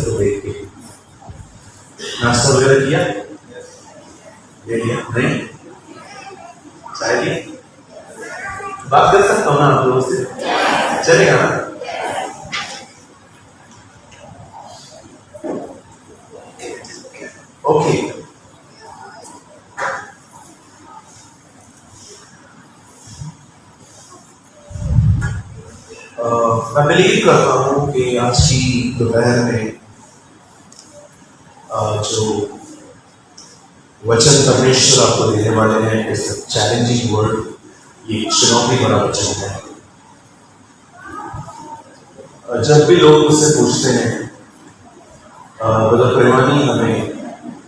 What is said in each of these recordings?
को देख के। नाश्ता वगैरह किया? ले लिया? नहीं? चाय ली? बात कर सकता हूँ ना आप लोगों से? चलेगा ना? ओके। मैं बिलीव करता हूँ कि आज की दोपहर में जो वचन परमेश्वर आपको देने वाले हैं, इट्स अ चैलेंजिंग वर्ड, ये चुनौती भरा वचन है। जब भी लोग मुझसे पूछते हैं ब्रदर प्रेमानी हमें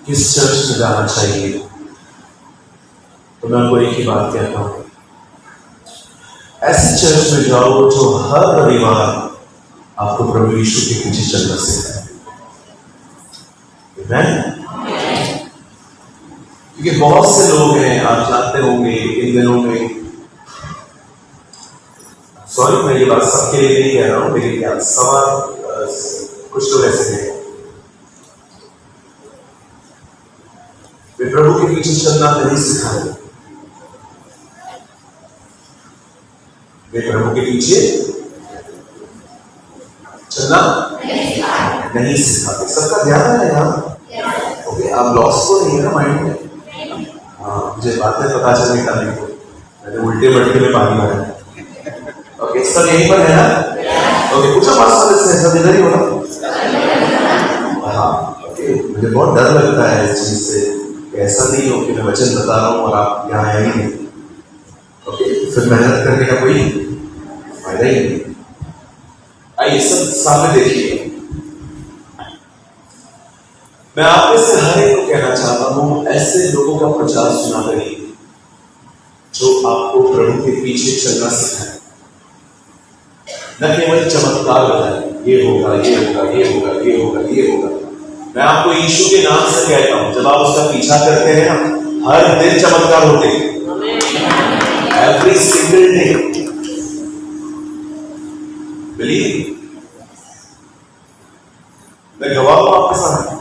किस चर्च में जाना चाहिए, तो मैं उनको एक ही बात कहता हूँ, ऐसे चर्च में जाओ जो हर रविवार आपको प्रभु यीशु के पीछे चलना सिखाए। क्योंकि बहुत से लोग हैं, आप जानते होंगे इन दिनों में, सॉरी मैं ये बात सबके लिए नहीं कह रहा हूं, लेकिन क्या सवाल कुछ लोग ऐसे हैं, वे प्रभु के पीछे चलना नहीं सिखाते, वे प्रभु के पीछे चलना नहीं सिखाते। सबका ध्यान है यहाँ? ओके, आप लॉस तो नहीं है ना माइंड में? हाँ, मुझे बातें पता चलने का नहीं, मैंने उल्टे मटके में पानी भरा। ओके, सब यहीं पर है ना? ओके, पूछा मास्टर इससे सब इधर ही हो ना? हाँ, ओके, मुझे बहुत डर लगता है इस चीज से, ऐसा नहीं हो कि मैं वचन बता रहा हूँ और आप यहाँ आए ही नहीं। ओके, फिर मेहनत करने का कोई फायदा ही नहीं। आइए सब सामने देखिए, मैं आप में से हर एक को कहना चाहता हूं, ऐसे लोगों का प्रचार सुना करिए जो आपको प्रभु के पीछे चलना सिखाए, न केवल चमत्कार बताए, ये होगा ये होगा ये होगा ये होगा ये होगा। मैं आपको यीशु के नाम से कहता हूं, जब आप उसका पीछा करते हैं ना, हर दिन चमत्कार होते हैं, एवरी सिंगल डे। बिलीव, मैं गवाह हूं आपके सामने,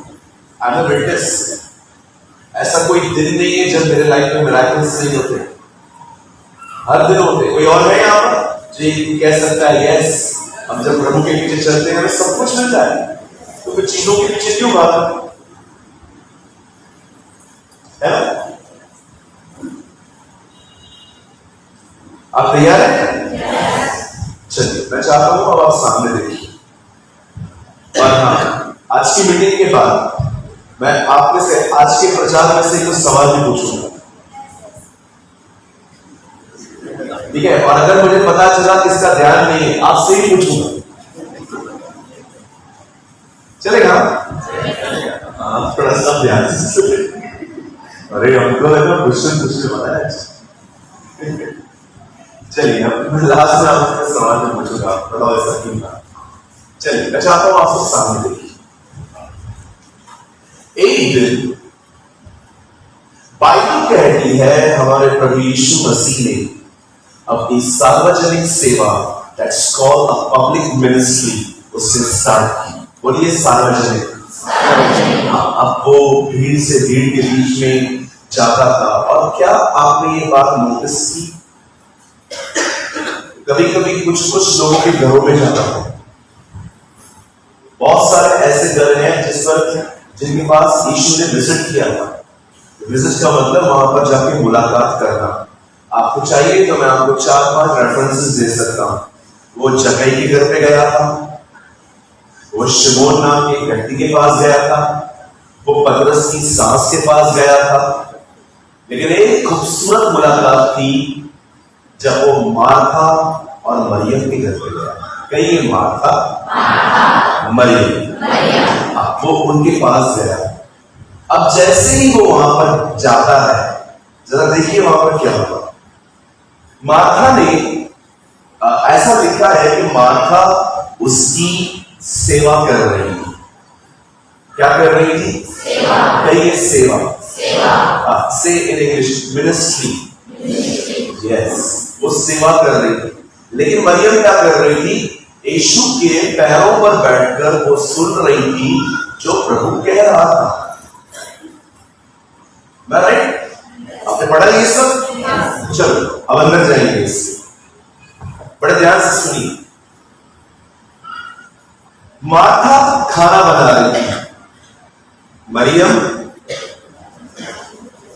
आई एम अ विटनेस। ऐसा कोई दिन नहीं है जब मेरे लाइफ में मिराकल्स नहीं होते, हर दिन होते। कोई और है यहाँ पर जो कह सकता है यस, हम जब प्रभु के पीछे चलते हैं हमें सब कुछ मिलता है, तो फिर चीजों के पीछे क्यों भागना है ना? आप तैयार हैं? चलिए, मैं चाहता हूं अब आप सामने देखिए, और हाँ, आज की मीटिंग के बाद मैं आप में से आज के प्रचार में से कुछ सवाल भी पूछूंगा, ठीक है? और अगर मुझे पता चला कि इसका ध्यान नहीं है, आपसे ही पूछूंगा, चलेगा? आप थोड़ा सा ध्यान से, अरे हमको लगा क्वेश्चन बताया। चलिए, अब मैं लास्ट में आपसे सवाल में पूछूंगा, बताओ ऐसा क्यों था? चलिए, मैं चाहता हूं आप सब सामने देखिए। एक दिन बाइबल कहती है हमारे प्रभु यीशु मसीह ने अपनी सार्वजनिक सेवा, that's called a public ministry, उससे स्टार्ट की। बोलिए सार्वजनिक। अब वो भीड़ से भीड़ के बीच में जाता था, और क्या आपने ये बात नोटिस की, कभी कभी कुछ कुछ लोगों के घरों में जाता था। बहुत सारे ऐसे घर हैं जिनके पास यीशु ने विजिट किया था। विजिट का मतलब वहां पर जाके मुलाकात करना। आपको चाहिए तो मैं आपको 4-5 रेफरेंसेस दे सकता हूं। वो जक्कई के घर पे गया था, वो शिमोन नाम के व्यक्ति के पास गया था, वो पतरस की सास के पास गया था। लेकिन एक खूबसूरत मुलाकात थी जब वो मार्था और मरियम के घर पे गया। कहीं मार्था मरियम, वो उनके पास गया। अब जैसे ही वो वहां पर जाता है, जरा देखिए वहां पर क्या हुआ। मार्था ने ऐसा लिखा है कि मार्था उसकी सेवा कर रही थी। क्या कर रही थी? सेवा। कहिए सेवा। से इन इंग्लिश मिनिस्ट्री। यस, वो सेवा कर रही थी। लेकिन मरियम क्या कर रही थी? यीशु के पैरों पर बैठकर वो सुन रही थी जो प्रभु कह रहा था। मैं राइट? आपने पढ़ा ये सब? चलो अब अंदर जाएंगे इससे, बड़े ध्यान से सुनिए। मार्था खाना बना रही थी, मरियम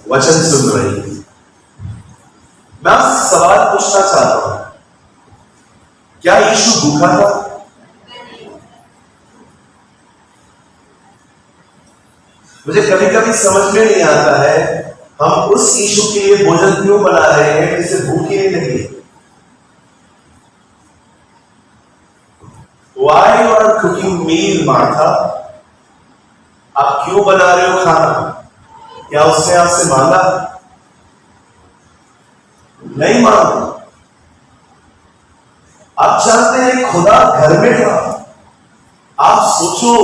वचन सुन रही थी। मैं आपसे सवाल पूछना चाहता हूं, क्या यीशु भूखा था? मुझे कभी कभी समझ में नहीं आता है, हम उस यीशु के लिए भोजन क्यों बना रहे हैं जिसे भूख ही नहीं लगी। Why you are cooking meal, Martha? आप क्यों बना रहे हो खाना? क्या उसने आपसे मांगा? नहीं मांगा। आप जानते हैं खुदा घर में था। आप सोचो,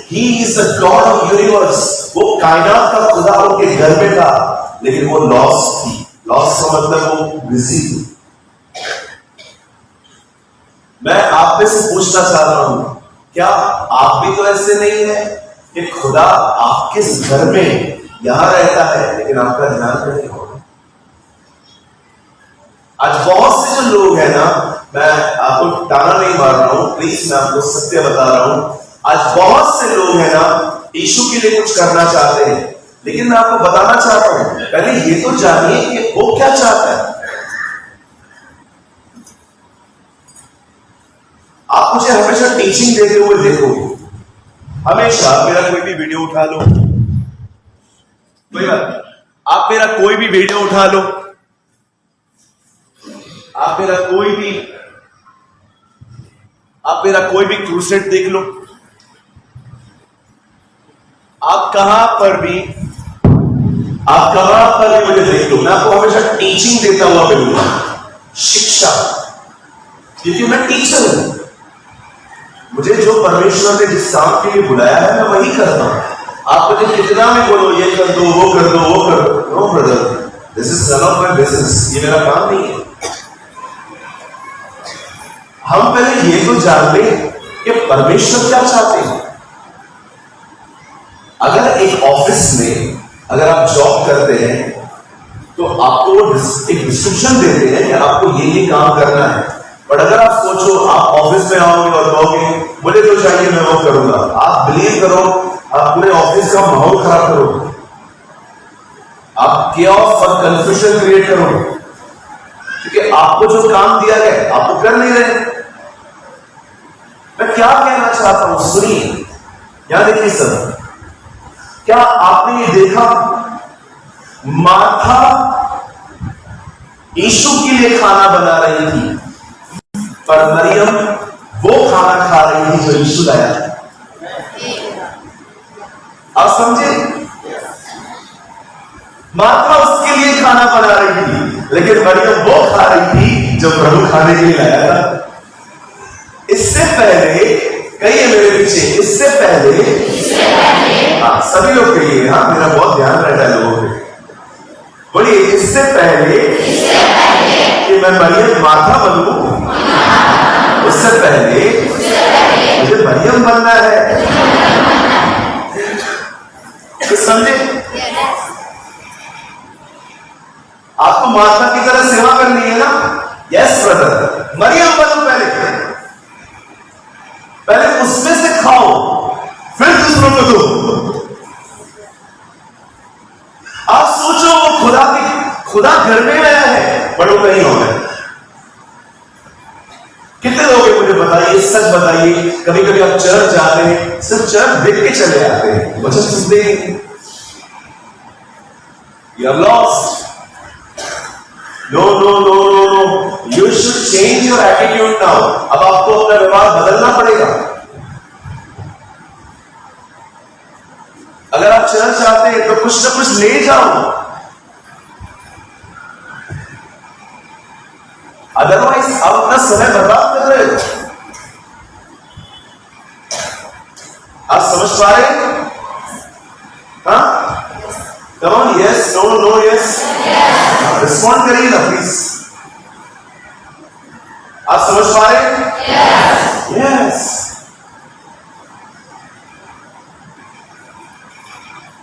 He is the God of universe, वो कायनात का खुदा उनके घर में था, लेकिन वो लॉस्ट थी। लॉस्ट का मतलब वो बिजी थी। मैं आप में से पूछना चाहता हूं, क्या आप भी तो ऐसे नहीं है कि खुदा आपके घर में यहां रहता है लेकिन आपका ध्यान नहीं होगा? आज बहुत से जो लोग हैं ना, मैं आपको ताना नहीं मार रहा हूं, प्लीज मैं आपको सत्य बता रहा हूं। आज बहुत से लोग हैं ना, यीशु के लिए कुछ करना चाहते हैं, लेकिन मैं आपको बताना चाहता हूं, पहले ये तो जानिए कि वो क्या चाहता है। आप मुझे हमेशा टीचिंग देते हुए देखोगे, हमेशा। मेरा कोई भी वीडियो उठा लो, कोई बात, आप मेरा कोई भी वीडियो उठा लो, आप मेरा कोई भी क्रूसेड देख लो, आप कहां पर भी मुझे देख लो, मैं आपको हमेशा टीचिंग देता हुआ मिलूंगा, शिक्षा, क्योंकि मैं टीचर हूं। मुझे जो परमेश्वर ने जिस काम के लिए बुलाया है मैं वही करता हूं। आप मुझे कितना भी बोलो ये कर दो, वो कर दो, वो कर दो, no brother, this is none of my business, ये मेरा काम नहीं है। हम पहले ये तो जान लें कि परमेश्वर क्या चाहते हैं। अगर एक ऑफिस में अगर आप जॉब करते हैं तो आपको एक डिस्क्रिप्शन देते हैं कि आपको ये काम करना है, बट अगर आप सोचो आप ऑफिस में आओगे और कहोगे मुझे जो चाहिए मैं वो करूंगा, आप बिलीव करो आप पूरे ऑफिस का माहौल खराब करोगे, आप केओस और कंफ्यूजन क्रिएट करोगे, क्योंकि आपको जो काम दिया गया आपको कर नहीं रहे। मैं क्या कहना चाहता हूं, सुनिए, यहां देखिए सब। क्या आपने ये देखा, मार्था यीशु के लिए खाना बना रही थी, पर मरियम वो खाना खा रही थी जो यीशु लाया। आप समझे? मार्था उसके लिए खाना बना रही थी, लेकिन मरियम वो खा रही थी जो प्रभु खाने के लिए लाया था। इससे पहले, कहिए मेरे पीछे, इससे पहले, हाँ सभी लोग कहिए, हाँ मेरा बहुत ध्यान रहता है लोगों पे, बोलिए, इससे पहले कि मैं मरियम मार्था बनूं, उससे पहले मुझे मरियम बनना है। तो समझे? आपको मार्था की तरह सेवा करनी है ना? यस ब्रदर, मरियम बनो पहले उसमें से खाओ, फिर दूसरों को दो। आप सोचो, वो खुदा घर में आया है, बड़ों कहीं हो गए। कितने लोग हैं मुझे बताइए, सच बताइए, कभी कभी आप चर्च जाते हैं, सिर्फ चर्च देख के चले आते हैं, वचन सुनते हैं, you are lost. No no no no no, you should change your attitude now. अब आपको अपना व्यवहार बदलना पड़ेगा। अगर आप चर्च आते हैं तो कुछ ना कुछ ले जाओ, अदरवाइज आप अपना समय बर्बाद कर रहे हो। आप समझ पा रहे हैं? हाँ, come on, yes, no no, yes, respond करिए ना प्लीज। आप समझ पा रहे हैं?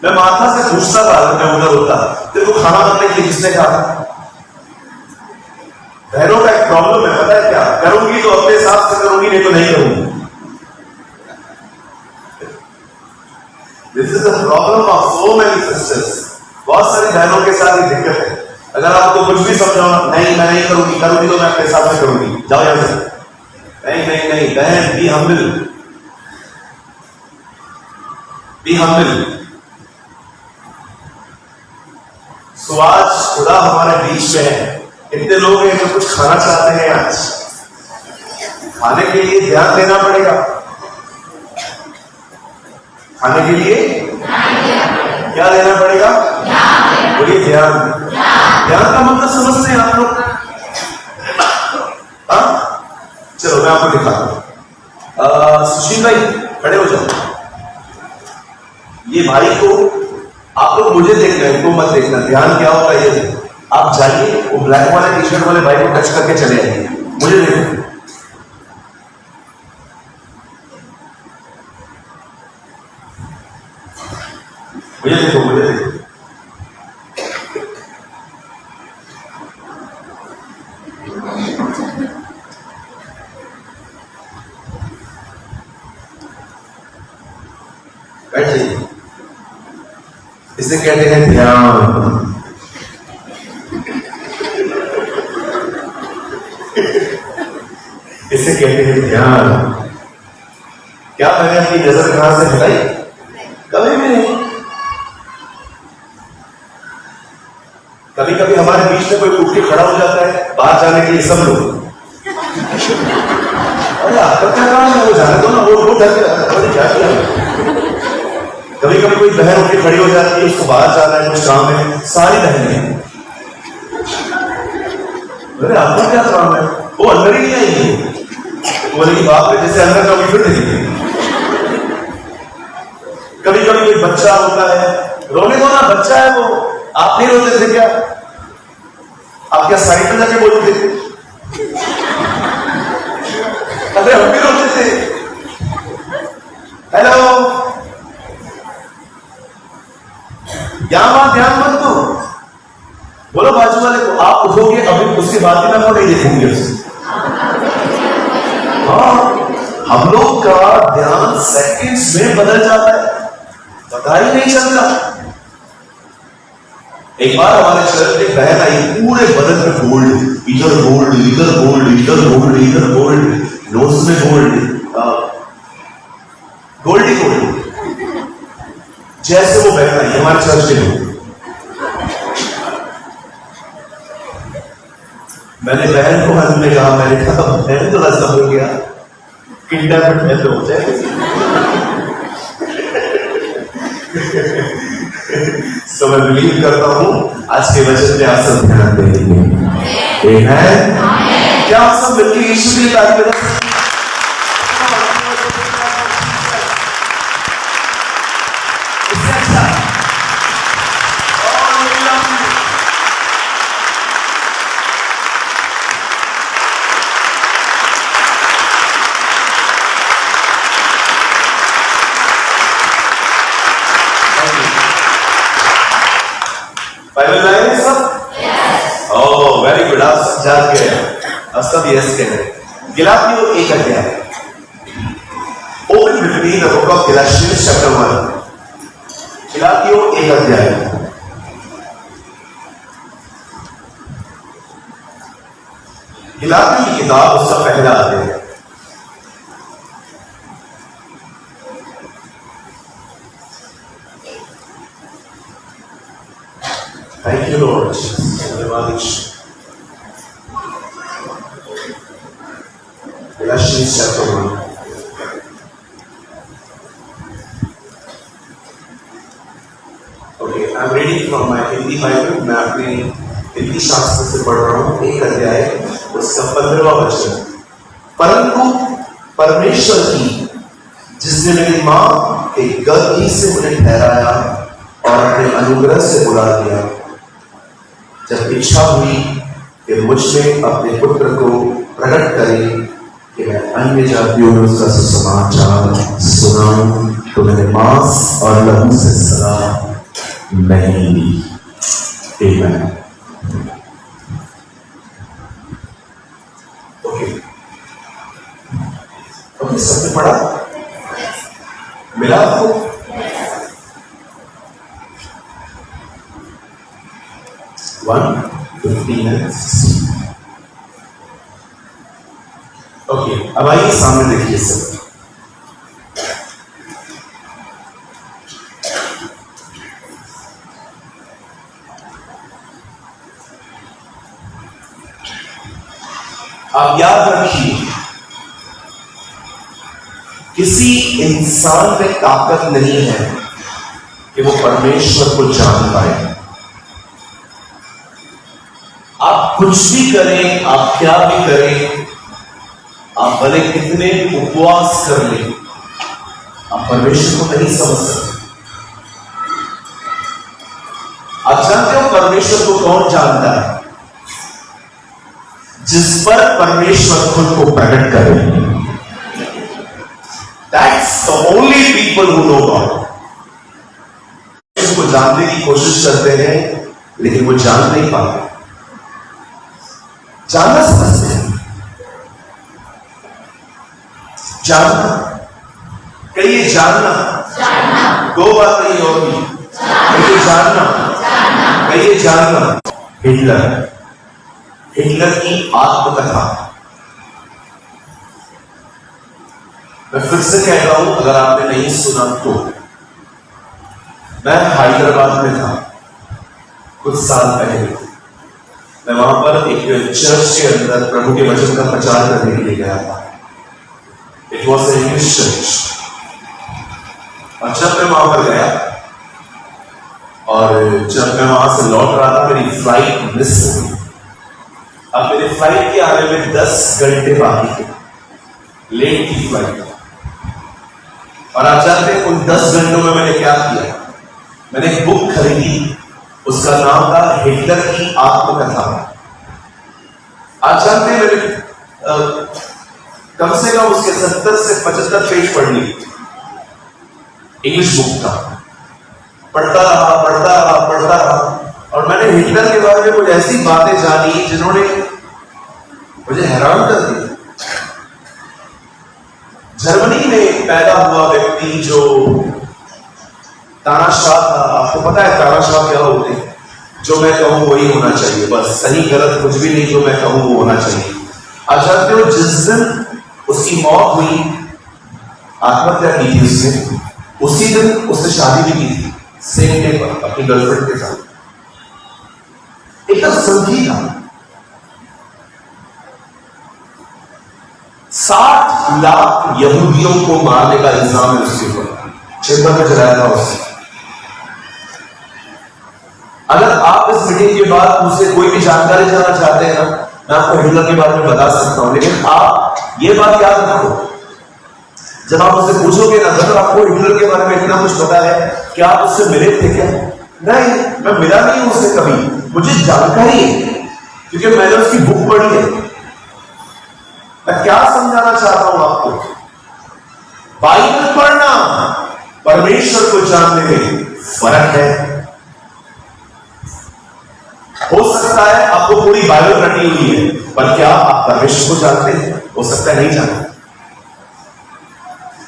मैं माता से पूछता था, मैं उधर होता, तेरे को खाना बनने के लिए किसने कहा? बहनों का एक प्रॉब्लम है, पता है क्या? करूंगी तो अपने हिसाब से करूंगी, नहीं तो नहीं करूंगी। This is the problem of so many sisters. बहुत सारी बहनों के साथ ये दिक्कत है। अगर आपको कुछ भी समझाओ, नहीं मैं नहीं करूंगी, करूंगी तो मैं अपने हिसाब से करूंगी, जाओ यहां से। नहीं नहीं नहीं, बहन बी हम्बल, बी हम्बल। सो आज खुदा हमारे बीच में है। इतने लोग हैं जो कुछ खाना चाहते हैं, आज खाने के लिए ध्यान देना पड़ेगा। खाने के लिए क्या देना पड़ेगा? बोलिए ध्यान। ध्यान का मतलब समझते हैं आप लोग? हाँ, चलो मैं आपको दिखाता हूं। सुशील भाई खड़े हो जाओ। ये भाई को आप लोग मुझे देखना है, इनको मत देखना। ध्यान क्या होता है ये आप जाइए, वो ब्लैक वाले टी शर्ट वाले भाई को टच करके चले आइए, मुझे देखो। मुझे देखो, मुझे देखो। बैठ जाइए। इसे कहते हैं ध्यान। इसे कहते हैं ध्यान। क्या मैंने अपनी नजर कहां से हटाई? कभी भी नहीं। कभी कभी हमारे बीच में कोई उठ के खड़ा हो जाता है बाहर जाने के लिए, सब लोग अरे आपका क्या काम है, वो जाने दो ना, वो क्या किया। कभी कभी कोई बहन उठ के खड़ी हो जाती है, उसको बाहर जाना है, कुछ काम है, सारी बहनें अरे आपका क्या काम है, वो अंदर ही नहीं आएंगे। बोले कि बाप रे, जैसे अंदर का फिर नहीं। कभी कभी कोई बच्चा होता है, रोने दो ना, बच्चा है वो, आप नहीं रोते थे क्या? आप क्या साइड में जाके बोलते थे? अरे हम भी रोते थे। हेलो, यहां ध्यान मत दो, बोलो बाजू वाले को, आप उठोगे अभी, उसके बाद भी मैं वो नहीं देखूंगी उसे। हाँ, हम लोग का ध्यान सेकंड्स में बदल जाता है, पता ही नहीं चलता। एक बार हमारे चर्च में बहन आई, पूरे बदन में गोल्ड, इधर गोल्ड, इधर गोल्ड, इधर गोल्ड, इधर गोल्ड, नोज में गोल्ड, गोल्ड ही गोल्ड। जैसे वो बहन आई हमारे चर्च के लोग, मैंने बहन को हाथ में कहा, मैंने कहा बहन थोड़ा सा हो गया, किडनैप हो जाए। तो मैं बिलीव करता हूं आज के वचन में आप सब ध्यान देंगे। क्या आप सब मिलकर यीशु की तारीफ करें? इससे अच्छा बाइबल लाए हैं सब? ओह वेरी गुड, आप सब जान गए, अब सब यस कह रहे हैं। गलातियों 1 अध्याय, open with me the book of Galatians chapter 1। गलातियों 1 अध्याय, गलातियों की किताब उसका पहला अध्याय। Thank you, Lord. धन्यवाद यीशु। Galatians chapter 1. Okay, I'm reading from my Hindi Bible. मैं अपने हिंदी शास्त्र से पढ़ रहा हूँ। 1 अध्याय उसका 15वां वचन। परंतु परमेश्वर की, जिसने मेरी माँ के गर्भ ही से मुझे ठहराया और अपने अनुग्रह से बुला दिया, जब इच्छा हुई कि मुझ में अपने पुत्र को प्रकट करे कि मैं अन्य जातियों में उसका सुसमाचार सुनाऊं, तो मैंने मांस और लहू से सला नहीं दी। Amen. ओके ओके, सबने पढ़ा? मिला आपको? वन 15 ओके, अब आइए सामने देखिए सब। आप याद रखिए, किसी इंसान में ताकत नहीं है कि वो परमेश्वर को जान पाए। आप कुछ भी करें, आप क्या भी करें, आप भले कितने उपवास कर लें, आप परमेश्वर को नहीं समझ सकते। आप जानते हो परमेश्वर को कौन जानता है? जिस पर परमेश्वर खुद को प्रकट करे। That's the only people who know God. इसको जानने की कोशिश करते हैं, लेकिन वो जान नहीं पाते। जानना समझते हैं, जानना, कहिए जानना, दो बात नहीं होगी, कहिए जानना, कहिए जानना। हिटलर की आत्मकथा, मैं फिर से कह रहा हूं, अगर आपने नहीं सुना तो। मैं हैदराबाद में था कुछ साल पहले। मैं वहां पर एक चर्च के अंदर प्रभु के वचन का प्रचार करने के लिए गया था। It was a English church. और जब मैं वहां पर गया और जब मैं वहां से लौट रहा था, मेरी फ्लाइट मिस हो गई। अब मेरे फ्लाइट के आने में 10 घंटे बाकी थे, लेट की फ्लाइट। और आप जानते हैं उन 10 घंटों में मैंने क्या किया? मैंने एक बुक खरीदी, उसका नाम था हिटलर की आत्मकथा। आप जानते हैं मैंने कम से कम उसके 70 से 75 पेज पढ़ ली। इंग्लिश बुक था। पढ़ता रहा और मैंने हिटलर के बारे में कुछ ऐसी बातें जानी जिन्होंने मुझे हैरान कर दिया। जर्मनी में पैदा हुआ व्यक्ति जो तानाशाह था। आपको पता है तानाशाह क्या होते हैं? जो मैं कहूं वही होना चाहिए, बस सही गलत कुछ भी नहीं, जो मैं कहूं वो होना चाहिए। आप जानते हो जिस दिन उसकी मौत हुई, आत्महत्या की थी उसने, उसी दिन उसने शादी भी की थी, सेम डे पर अपनी गर्लफ्रेंड के साथ। एकदम संगीत था। 60 लाख यहूदियों को मारने का इल्जाम है उसके ऊपर, चेम्बर में चलाया था उसने। अगर आप इस मीटिंग के बाद मुझसे कोई भी जानकारी जानना चाहते हैं ना, मैं आपको हिटलर के बारे में बता सकता हूं, लेकिन आप ये बात याद रखो, जब आप उससे पूछोगे ना, अगर आपको हिटलर के बारे में इतना कुछ पता है, क्या आप उससे मिले थे क्या? नहीं, मैं मिला नहीं हूं उससे कभी। मुझे जानकारी है क्योंकि मैंने उसकी बुक पढ़ी है। मैं क्या समझाना चाहता हूं आपको? बाइबल पढ़ना परमेश्वर को जानने में फर्क है। हो सकता है आपको पूरी बाइबल पढ़ी हुई है, पर क्या आप परमेश्वर को जानते हैं? हो सकता है नहीं जानते।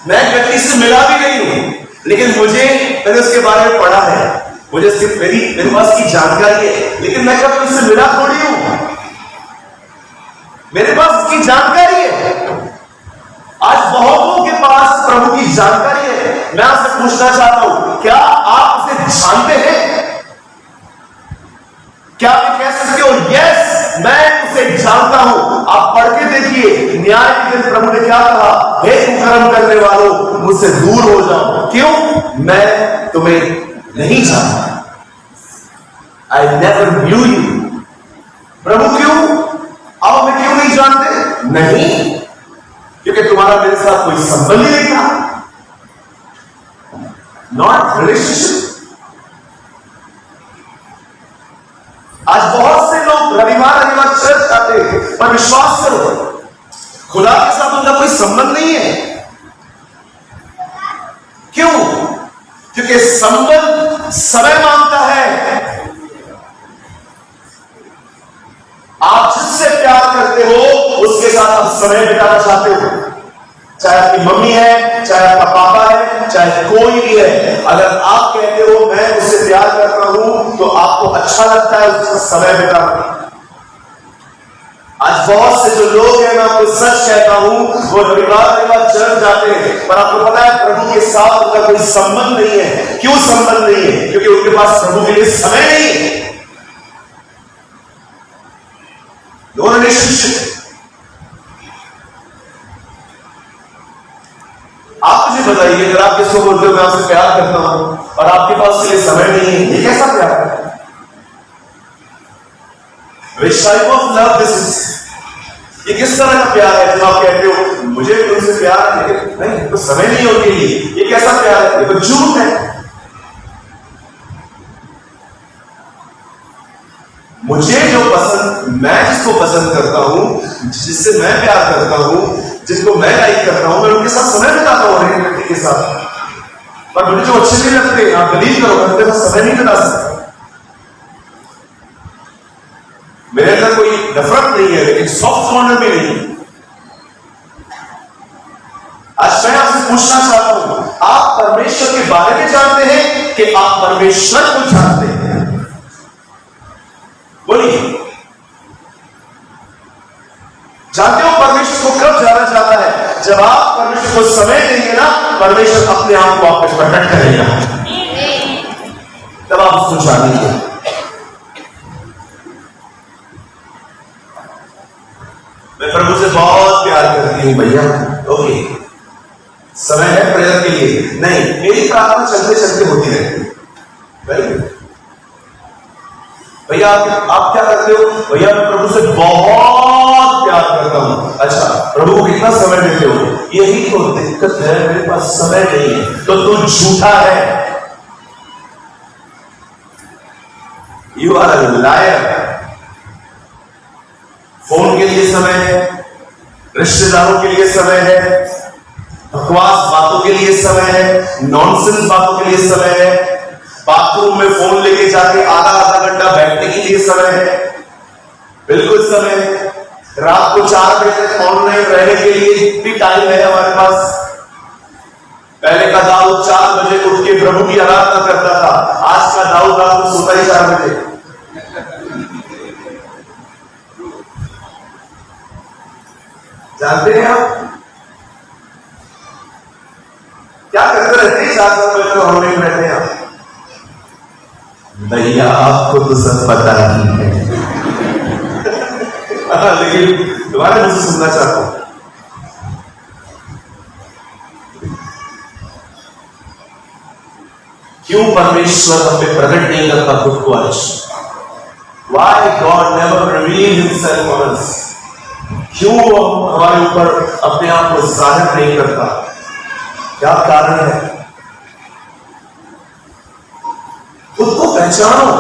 मैं एक व्यक्ति से मिला भी नहीं हूं, लेकिन मैंने उसके बारे में पढ़ा है, मुझे मेरे पास की जानकारी है, लेकिन मैं कभी उससे मिला थोड़ी हूं। मेरे पास उसकी जानकारी है। आज बहुतों के पास प्रभु की जानकारी है। मैं आपसे पूछना चाहता हूं, क्या आप उसे जानते हैं? क्या आप कह सकते हो यस मैं उसे जानता हूं? आप पढ़ के देखिए, न्याय के दिन प्रभु ने क्या कहा? हे कुकर्म करने वालों, मुझसे दूर हो जाओ। क्यों? मैं तुम्हें नहीं जानता। I never knew you. प्रभु क्यों? आप मैं क्यों नहीं जानते? नहीं, क्योंकि तुम्हारा मेरे साथ कोई संबंध ही नहीं था। Not relationship. आज बहुत से लोग रविवार चर्च आते हैं, पर विश्वास करो खुदा के साथ उनका कोई संबंध नहीं है। क्यों? क्योंकि संबंध समय मांगता है। आप जिससे प्यार करते हो उसके साथ आप समय बिताना चाहते हो, चाहे आपकी मम्मी है, चाहे आपका पापा है, चाहे कोई भी है। अगर आप कहते हो मैं उससे प्यार करता हूं तो आपको अच्छा लगता है उसके साथ समय बिताना। आज बहुत से जो लोग हैं, मैं आपको सच कहता हूं, वो रविवार चर्च जाते हैं, पर आपको पता है प्रभु के साथ उनका कोई संबंध नहीं है। क्यों संबंध नहीं है? क्योंकि उनके पास प्रभु के लिए समय नहीं है। No relationship. आप मुझे बताइए, अगर आप किसको बोलते हो मैं आपसे प्यार करता हूं और आपके पास उसके लिए समय नहीं है, ये कैसा प्यार है? Which type of love this is? ये किस तरह का प्यार है जब आप कहते हो मुझे तुमसे प्यार नहीं, तो समय नहीं होने के लिए? ये कैसा प्यार है? ये तो झूठ है। मुझे जो पसंद, मैं जिसको पसंद करता हूं, जिससे मैं प्यार करता हूं, जिसको मैं लाइक करता हूं, मैं उनके साथ समय बिताता हूं, हर व्यक्ति के साथ। पर मुझे जो अच्छे नहीं लगते, आप बिलीव करो, मैं उनके साथ समय नहीं बिता सकता। मेरे अंदर कोई नफरत नहीं है, लेकिन सॉफ्ट कॉर्नर भी नहीं। आज मैं आपसे पूछना चाहता हूं, आप परमेश्वर के बारे में जानते हैं कि आप परमेश्वर को जानते हैं? बोलिए, जानते हो परमेश्वर को कब जाना जाता है? जब आप परमेश्वर को समय देंगे ना, परमेश्वर अपने आप को आप पे प्रकट करेगा, तब आप उसको जानेंगे। मैं प्रभु से बहुत प्यार करती हूं भैया, ओके, समय है प्रेयर के लिए नहीं, मेरी प्रार्थना चलते चलते होती रहती है। भैया आप क्या करते हो? भैया मैं प्रभु से बहुत प्यार करता हूं। अच्छा, प्रभु को कितना समय देते हो? यही तो दिक्कत है, मेरे पास समय नहीं है। तो तू झूठा है, you are a liar. Phone के लिए समय है, रिश्तेदारों के लिए समय है, बकवास बातों के लिए समय है, नॉनसेंस बातों के लिए समय है, बाथरूम में फोन लेके जाके आधा घंटा बैठने के लिए समय है, बिल्कुल समय है। रात को 4 बजे तक ऑनलाइन रहने के लिए भी टाइम है हमारे पास। पहले का दाऊद 4 बजे उठ के प्रभु की आराधना करता था, आज का दाऊद रात को सोता ही 4 बजे। जानते हैं आप क्या करते रहते हैं? 4 बजे ऑनलाइन रहते हैं आप। भैया आपको तो सब पता नहीं है लेकिन दोबारा मुझसे सुनना चाहता हूं। क्यों परमेश्वर हमें प्रकट नहीं करता खुद को आज? Why God never revealed himself on us? क्यों हमारे ऊपर अपने आप को जाहिर नहीं करता? क्या कारण है? खुद को पहचानो।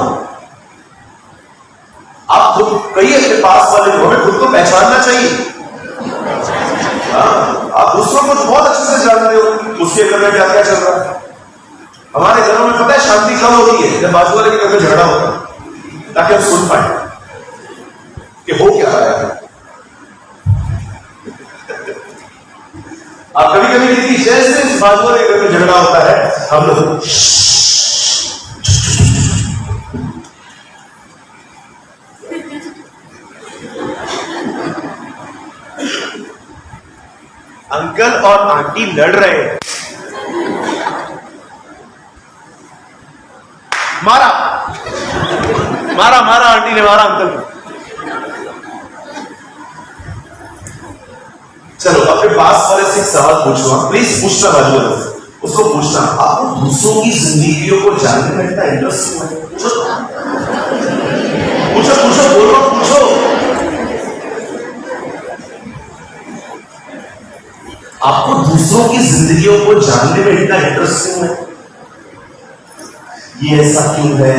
आप खुद, कई अपने पास वाले लोग, हमें खुद को पहचानना चाहिए। आप दूसरों को तो बहुत अच्छे से जानते हो, उसके घर में क्या क्या चल रहा है। हमारे घरों में पता है शांति कब होती है? जब बाजू वाले के घर में झगड़ा होता है, ताकि हम सुन पाए कि हो क्या रहा है। आप कभी कभी देखिए, जैसे इस बाजू वाले घर में झगड़ा होता है, हम लोग अंकल और आंटी लड़ रहे हैं, मारा मारा मारा, आंटी ने मारा अंकल को। चलो अपने पास वाले से एक सवाल पूछो, प्लीज पूछना, बाजू वाले से उसको पूछना, आपको दूसरों की जिंदगियों को जानने में इतना इंटरेस्ट है? पूछो पूछो पूछो, बोलो पूछो। आपको दूसरों की जिंदगियों को जानने में इतना इंटरेस्ट क्यों है? ये ऐसा क्यों है,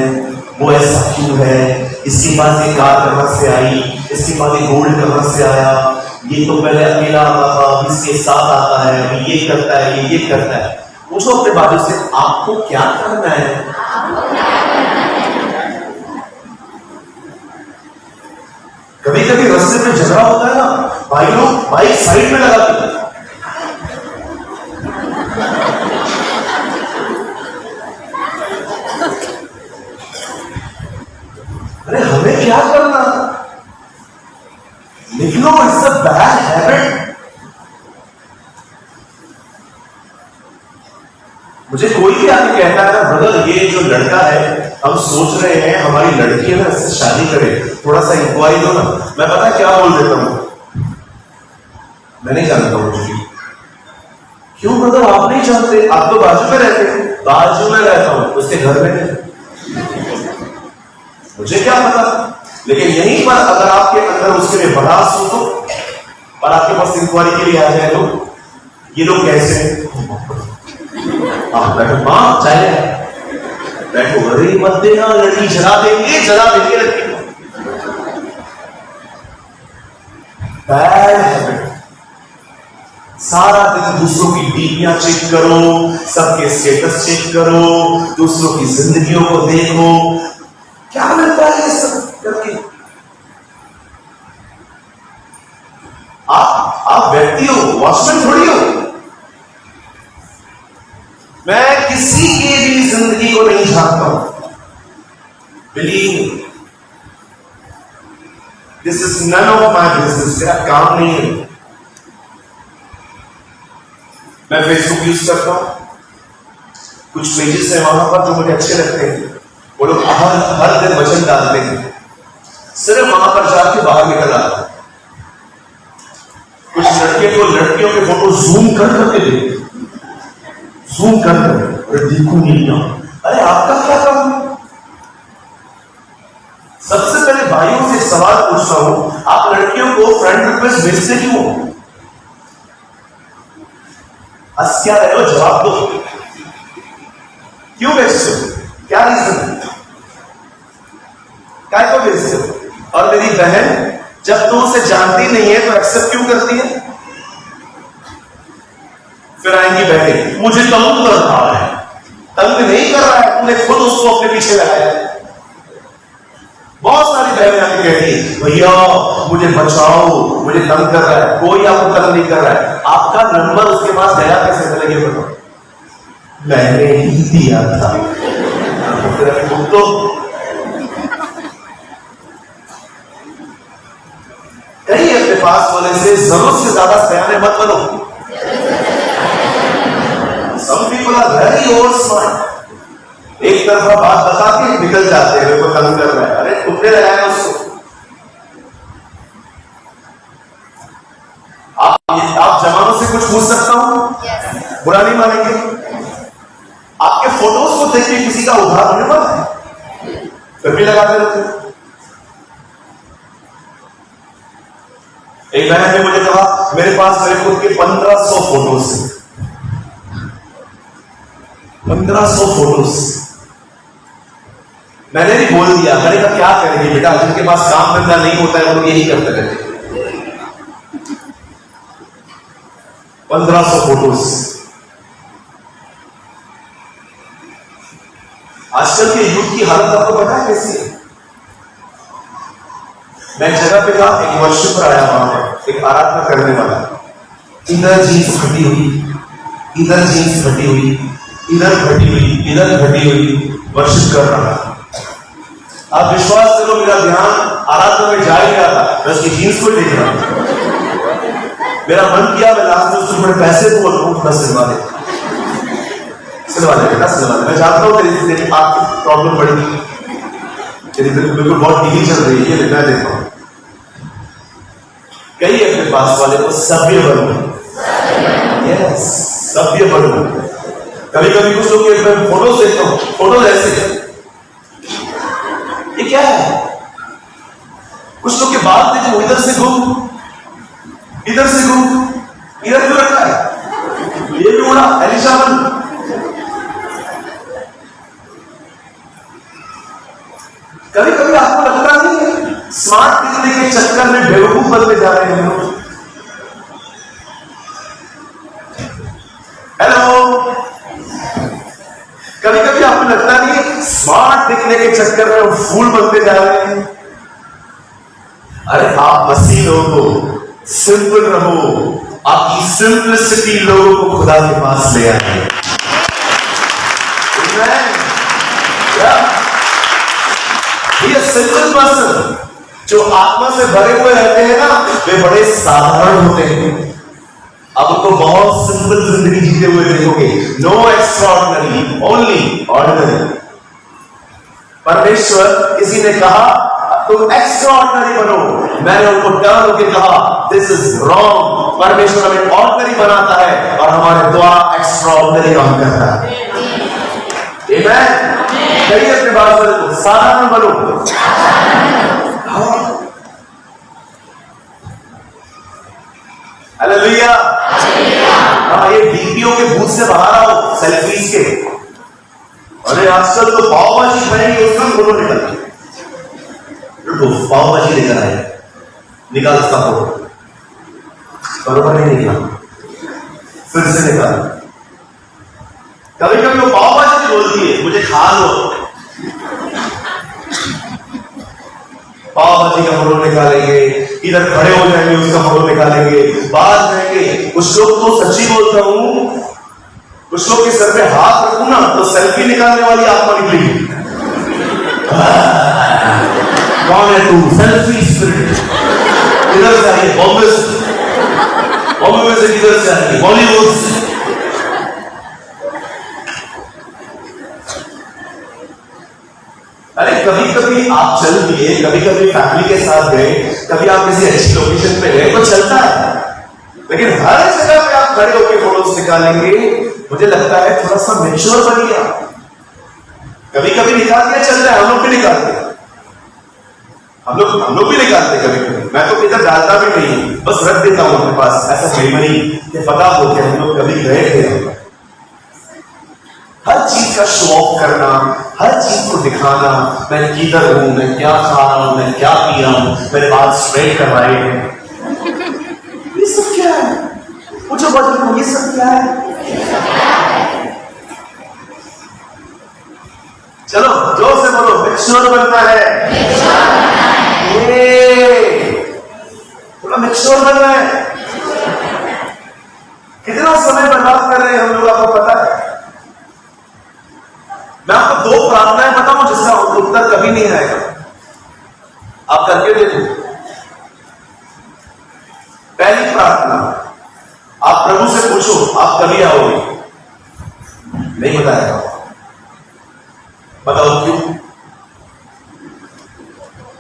वो ऐसा क्यों है, इसके पास ये कार कहां से आई, इसके पास ये गोल्ड कहां से आया, ये तो पहले अकेला आता था, इसके साथ आता है, ये करता है, ये करता है। पूछो अपने बाजू से, आपको क्या करना है? साइड में लगा दी। अरे हमें क्या करना, निकलो, इट्स अ बैड हैबिट। मुझे कोई भी आके कहता है ना, ब्रदर ये जो लड़का है, हम सोच रहे हैं हमारी लड़की है ना, इससे शादी करें, थोड़ा सा इंक्वायरी दो ना, मैं पता क्या बोल देता हूं, मैं नहीं जानता हूं कुछ भी। क्यों ब्रदर आप नहीं जानते, आप तो बाजू में रहते हैं। बाजू में रहता हूं, उसके घर में नहीं, मुझे क्या पता। लेकिन यहीं पर अगर आपके अंदर उसके लिए बड़ास हो तो, और आपके पास इंक्वायरी के लिए आ जाए तो, ये लोग कैसे बैठो, मां चाहे बैठो, अरे मत देना, लड़की जला देंगे लड़की को। Bad habit. सारा दिन दूसरों की टीवियां चेक करो, सबके स्टेटस चेक करो, दूसरों की जिंदगियों को देखो, क्या मिलता है ये सब करके। आप व्यक्ति हो, वॉचमैन थोड़ी हो। मैं किसी की भी जिंदगी को नहीं जानता हूं, believe me, this is none of my business, मेरा काम नहीं है। मैं फेसबुक यूज करता हूं, कुछ पेजेस है वहां पर जो मुझे अच्छे लगते हैं, वो लोग हर दिन वचन डालते हैं, सिर्फ वहां पर जाके बाहर निकल आता है। कुछ लड़कियों के फोटो जूम कर करके देखते, जूम कर अरे देखो नहीं, अरे आपका क्या काम है। सबसे पहले भाइयों से सवाल पूछता हूं, आप लड़कियों को फ्रेंड रिक्वेस्ट भेजते क्यों? हंस क्या रहे हो, जवाब दो, क्यों भेजते हो, क्या रीजन, क्या को भेजते हो? और मेरी बहन जब तुम उसे जानती नहीं है तो एक्सेप्ट क्यों करती है? फिर आएंगी बहनें, मुझे तंग कर रहा है, तंग नहीं कर रहा है, तुमने खुद उसको अपने पीछे लगाया। बहुत सारी बहनें आके कहती है, भैया मुझे बचाओ, मुझे तंग कर रहा है। कोई आपको तंग नहीं कर रहा है, आपका नंबर उसके पास गया कैसे मिलेगा बताओ? मैंने ही दिया था। तो कहीं अपने पास होने से जरूरत से ज्यादा सयाने मत बनो। Some people are very over smart, एक तरफा बात बता के निकल जाते हैं, मेरे को तंग कर रहा है, अरे तुमने लगाया उसको। आप जवानों से कुछ पूछ सकता हूं, बुरा नहीं मानेंगे? आपके फोटोज को देख के किसी का उधार होने वाला है, फिर भी लगाते रहते। एक बहन ने मुझे कहा, मेरे पास मेरे खुद के 1500 फोटोज हैं, 1500 फोटोज। मैंने भी बोल दिया, मैंने कहा क्या करेंगे बेटा, जिनके पास काम धंधा नहीं होता है वो यही करते रहते। 1500 फोटोज। आजकल के यूथ की हालत आपको पता है कैसी है? मैं जगह पे था, एक वर्शिपर आया, वहां पर एक आराधना करने वाला, इधर जीन्स फटी हुई, इधर जीन्स फटी हुई, इधर फटी हुई, इधर फटी हुई, वर्शिप कर रहा था। आप विश्वास करो, मेरा ध्यान आराधना में जा ही रहा था, मैं उसकी जीन्स को देख रहा था। मेरा मन किया मैं लास्ट में उसको बड़े पैसे को बोलूं, सिलवा दे बेटा, सिलवा दे। मैं जानता हूँ तेरी आपकी प्रॉब्लम बड़ी, तेरी बिल्कुल बहुत ढीली चल रही है, मैं देखता हूँ। कई अपने पास वाले को सभ्य बनो, यस सभ्य बनो। कभी कभी कुछ लोग के फोटो देखता हूँ, फोटो ऐसे ये क्या है? कुछ लोग के बाल देखो, इधर से घूम, इधर से घूम, इधर क्यों रखा है? ये भी उड़ा एलिशा बन। कभी कभी आपको लगता नहीं है स्मार्ट दिखने के चक्कर में बेवकूफ बनते जा रहे हैं लोग? हेलो, कभी कभी आपको लगता नहीं है स्मार्ट दिखने के चक्कर में फूल बनते जा रहे हैं? अरे आप मसीह लोगो, सिंपल रहो, आपकी सिंपलिसिटी लोगों को खुदा के पास ले आए। ये सिंपल पर्सन जो आत्मा से भरे हुए रहते हैं ना, वे बड़े साधारण होते हैं। अब उनको बहुत सिंपल जिंदगी जीते हुए देखोगे। No extraordinary, only ordinary. परमेश्वर किसी ने कहा तुम एक्स्ट्राऑर्डिनरी बनो, मैंने उनको टर्न होकर कहा दिस इज रॉन्ग। परमेश्वर हमें ऑर्डिनरी बनाता है और हमारे द्वारा एक्स्ट्राऑर्डिनरी काम करता है। आमेन। कहिए अपने बात को, साधारण बनो। हालेलुया। हाँ, ये डीपीओ के भूत से बाहर आओ, सेल्फीज के। अरे आजकल तो पाव भाजी खाएंगे, उसमें फोटो निकल पाव भाजी लेकर आए, निकाल उसका फोटो, बरोबर नहीं निकला, फिर से निकाल। कभी कभी वो पाव भाजी बोलती है मुझे खा लो, पाव भाजी का फोटो निकालेंगे, इधर खड़े हो जाएंगे उसका फोटो निकालेंगे, बात करेंगे। कुछ लोग तो सच्ची बोलता हूं, कुछ लोग के सर पे हाथ रखूं ना तो सेल्फी निकालने वाली आत्मा निकलेगी। कौन है तू? Selfie spirit. किधर से आई? बॉम्बे से। बॉम्बे में से किधर से आई? बॉलीवुड से। अरे कभी कभी आप चल दिए, कभी कभी फैमिली के साथ गए, कभी आप किसी अच्छी लोकेशन पे गए तो चलता है, लेकिन हर जगह पे आप खड़े होकर फोटोज निकालेंगे, मुझे लगता है थोड़ा सा मैच्योर बनिए। कभी कभी निकाल दिया चल रहा है, हम लोग भी निकालते हैं, हम लोग भी निकालते कभी कभी। मैं तो इधर डालता भी नहीं, बस रख देता हूं अपने पास ऐसा मेमोरी कि पता हो कि हम लोग कभी गए थे। हर चीज का शो ऑफ करना, हर चीज को दिखाना, मैं किधर हूं, मैं क्या खा रहा हूं, मैं क्या पी रहा हूं, मेरे बाल स्ट्रेट करवाए हैं, ये सब क्या है? पूछो बच्चों को, ये सब क्या है? चलो जोर से बोलो, मैच्योर बनना है। थोड़ा मैच्योर बनना है। कितना समय बर्बाद कर रहे हैं हम लोग, आपको पता है? मैं आपको 2 प्रार्थनाएं बताऊं जिसका उत्तर कभी नहीं आएगा, आप करके देखो। पहली प्रार्थना, आप प्रभु से पूछो आप कभी आओगे, नहीं बताएगा। बताओ क्यों?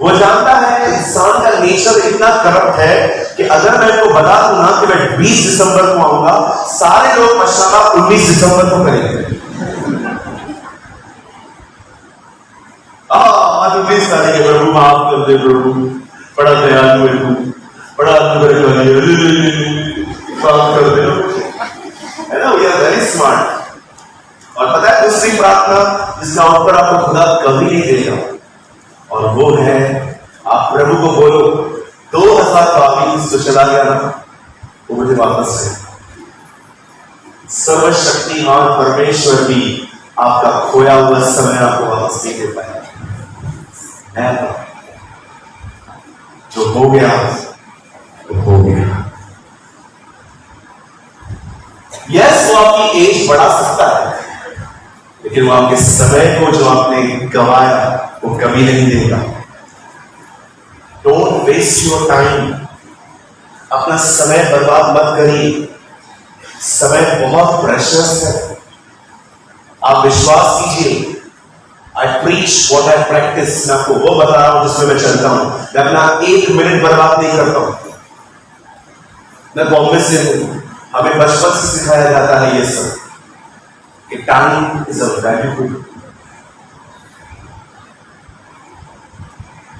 वो जानता है इंसान का नेचर इतना करप्ट है कि अगर मैं इनको बता दूं ना कि मैं 20 दिसंबर को आऊंगा, सारे लोग मशराबा 19 दिसंबर को करेंगे। आज 19 तारीख है, प्रभु माफ कर दे, प्रभु बड़ा दयालु है, तू बड़ा माफ कर दे, है ना? We are very smart. और पता है दूसरी प्रार्थना जिसका उत्तर आपको खुदा कभी नहीं देगा, और वो है आप प्रभु को बोलो 2022 जो चला गया ना, वो मुझे वापस है। सर्वशक्तिमान परमेश्वर भी आपका खोया हुआ समय आपको वापस नहीं दे पाया। जो हो गया वो हो गया। यस, वो आपकी एज बढ़ा सकता है, लेकिन वो आपके समय को जो आपने गंवाया वो कभी नहीं देगा। Don't waste your time. अपना समय बर्बाद मत करिए। समय बहुत प्रेशियस है। आप विश्वास कीजिए। आई प्रीच व्हाट आई प्रैक्टिस। मैं आपको वो बता रहा हूं जिसमें मैं चलता हूं। मैं अपना 1 मिनट बर्बाद नहीं करता हूं। मैं बॉम्बे से हूं, हमें बचपन से सिखाया जाता है ये सब कि टाइम इज अ वैल्यूबल।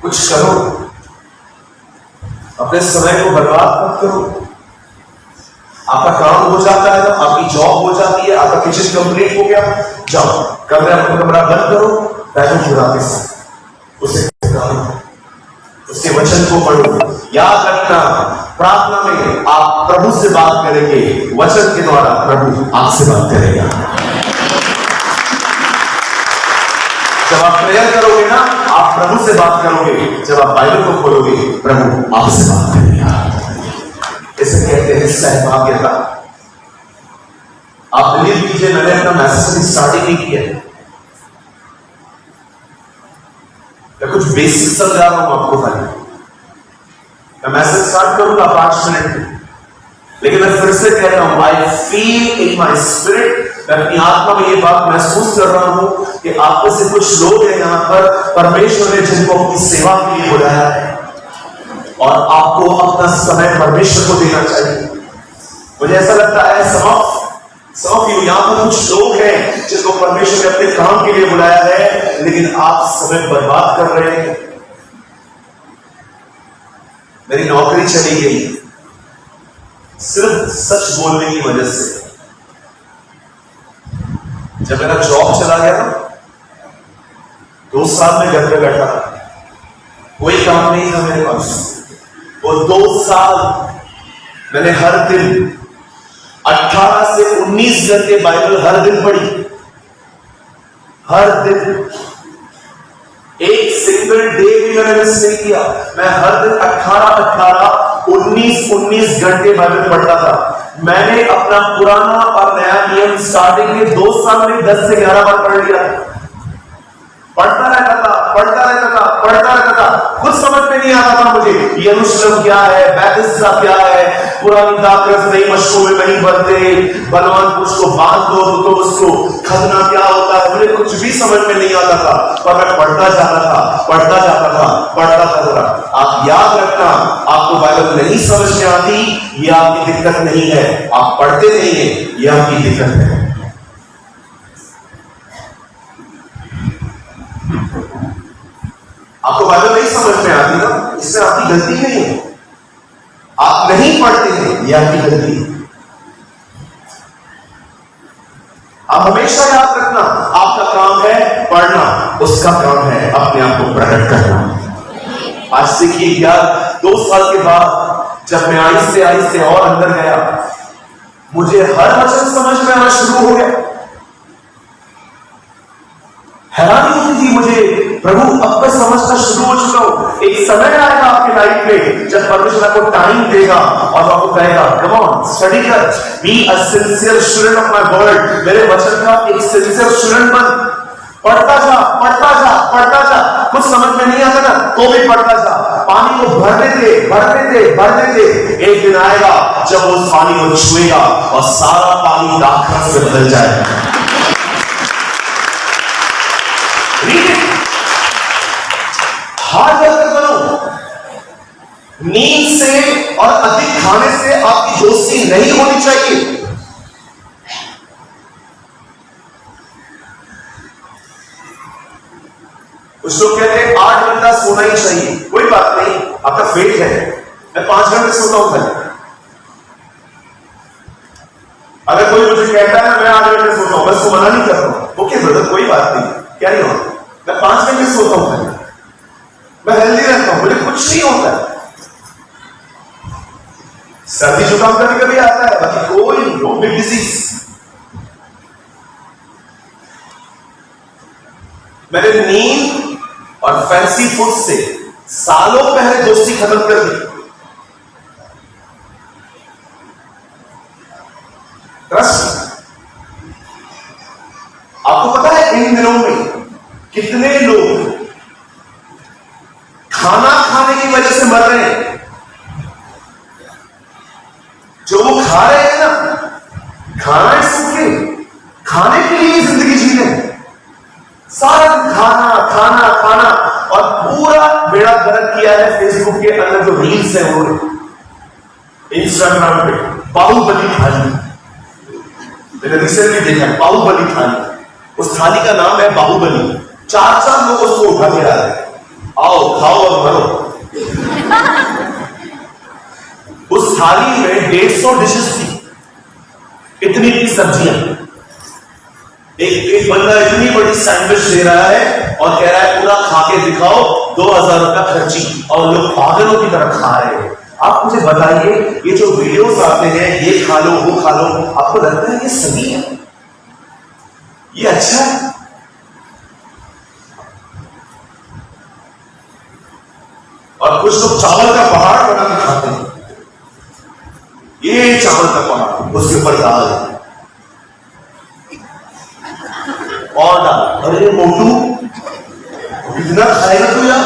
कुछ करो, अपने समय को बर्बाद मत करो। आपका काम हो जाता है ना, आपकी जॉब हो जाती है, आपका किचन कंप्लीट हो गया, जाओ कमरा बंद करो, बैठो खुदा के साथ, उसे उसके वचन को पढ़ो। याद रखना, प्रार्थना में आप प्रभु से बात करेंगे, वचन के द्वारा प्रभु आपसे बात करेगा। जब आप प्रेयर करोगे ना, आप प्रभु से बात करोगे। जब आप बाइबल को खोलोगे, प्रभु आपसे बात करेगा। इसे कहते हैं सहभागिता। आप बिलीव कीजिए, मैंने अपना मैसेज स्टार्टिंग नहीं किया, मैं कुछ बेसिक समझा रहा हूं आपको। खाली मैं मैसेज स्टार्ट करूंगा 5 मिनट में, लेकिन मैं फिर से कह रहा हूं, I feel in my spirit, मैं अपनी आत्मा में ये बात महसूस कर रहा हूं कि आप में से कुछ लोग हैं यहां पर, परमेश्वर ने जिनको अपनी सेवा के लिए बुलाया है और आपको अपना समय परमेश्वर को देना चाहिए। मुझे ऐसा लगता है some of you यहां पर कुछ लोग हैं जिनको परमेश्वर ने अपने काम के लिए बुलाया है, लेकिन आप समय बर्बाद कर रहे हैं। मेरी नौकरी चली गई सिर्फ सच बोलने की वजह से। जब मेरा जॉब चला गया ना, 2 साल में घर पे बैठा, कोई काम नहीं था मेरे पास। वो 2 साल मैंने हर दिन 18 से 19 घंटे बाइबल हर दिन पढ़ी, हर दिन। एक सिंगल डे भी मैंने मिस नहीं किया। मैं हर दिन 19 घंटे बाइबल पढ़ता था। मैंने अपना पुराना और नया नियम स्टार्टिंग के 2 साल में 10 से 11 बार पढ़ लिया। पढ़ता रहता था। कुछ समझ में नहीं आता था मुझे, यरूशलेम क्या है, बैतिस्दा क्या है, पुरानी दाखरस नई मशकों में नहीं बनते, बलवान पुरुष को बांध दो तो उसको खतना क्या होता है, मुझे कुछ भी समझ में नहीं आता था। पर मैं पढ़ता जाता था। आप याद रखना, आपको बाइबल नहीं समझ में आती, ये आपकी दिक्कत नहीं है, आप पढ़ते नहीं है, ये आपकी दिक्कत है। आपको बाइबल नहीं समझ में आती ना, इसमें आपकी गलती नहीं है। आप नहीं पढ़ते हैं, यह आपकी गलती है। आप हमेशा याद रखना, आपका काम है पढ़ना, उसका काम है अपने आप को प्रकट करना। आज सीखिए यार, 2 साल के बाद जब मैं आहिस्ते और अंदर गया, मुझे हर वचन समझ में आना शुरू हो गया। हैरानी होती थी मुझे, प्रभु अब मैं समझना शुरू हो चुका हूं। एक समय आएगा आपके लाइफ में जब परमेश्वर आपको टाइम देगा और आपको कहेगा, कम ऑन स्टडी कर, be a sincere student of my word, मेरे वचन का एक सिंसियर स्टूडेंट बन। पढ़ता जा। कुछ समझ में नहीं आता ना, तो भी पढ़ता जा। पानी को भरने दे। एक दिन आएगा जब वो उस पानी को छुएगा और सारा पानी दाखरस से बदल जाएगा। हार्ड वर्कर बनो। नींद से और अधिक खाने से आपकी दोस्ती नहीं होनी चाहिए। कुछ लोग कहते हैं 8 घंटा सोना ही चाहिए। कोई बात नहीं, आपका फेट है। मैं 5 घंटे सोता हूं खाली। अगर कोई मुझे कहता है मैं 8 घंटे सोता हूं, मैं उसको मना नहीं करता हूं, ओके ब्रदर कोई बात नहीं, क्या नहीं होता। मैं 5 घंटे सोता हूं खाली, मैं हेल्दी रहता हूं, मुझे कुछ नहीं होता है। सर्दी जुकाम कभी कभी आता है, बाकी कोई नो बिग डिजीज। मैंने नींद और फैंसी फूड से सालों पहले दोस्ती खत्म कर दी। ट्रस्ट। आपको पता है इन दिनों में कितने लोग खाना खाने की वजह से मर रहे हैं। जो वो खा रहे हैं ना, खाना सूखे खाने के लिए जिंदगी जी रहे हैं। सारा खाना और पूरा बेड़ा गर्क किया है फेसबुक के अंदर जो रील्स है, वो इंस्टाग्राम पे बाहुबली थाली। मैंने रिसेंटली देखा बाहुबली थाली। उस थाली का नाम है बाहुबली। 4 लोग उसको उठा के आ रहे हैं, आओ खाओ और मरो। उस थाली में 150 डिशेस थी, इतनी सब्जियां। एक बंदा इतनी बड़ी सैंडविच दे रहा है और कह रहा है पूरा खा के दिखाओ, 2000 रुपया खर्ची, और लोग पागलों की तरह खा रहे हैं। आप मुझे बताइए, ये जो वीडियोस आते हैं, ये खा लो वो खा लो, आपको लगता है ये सही है? ये अच्छा है? और कुछ लोग चावल का पहाड़ बना के खाते हैं। चावल का पहाड़, उसके ऊपर दाल और दाल। अरे मोटू कितना खाएगा तू यार?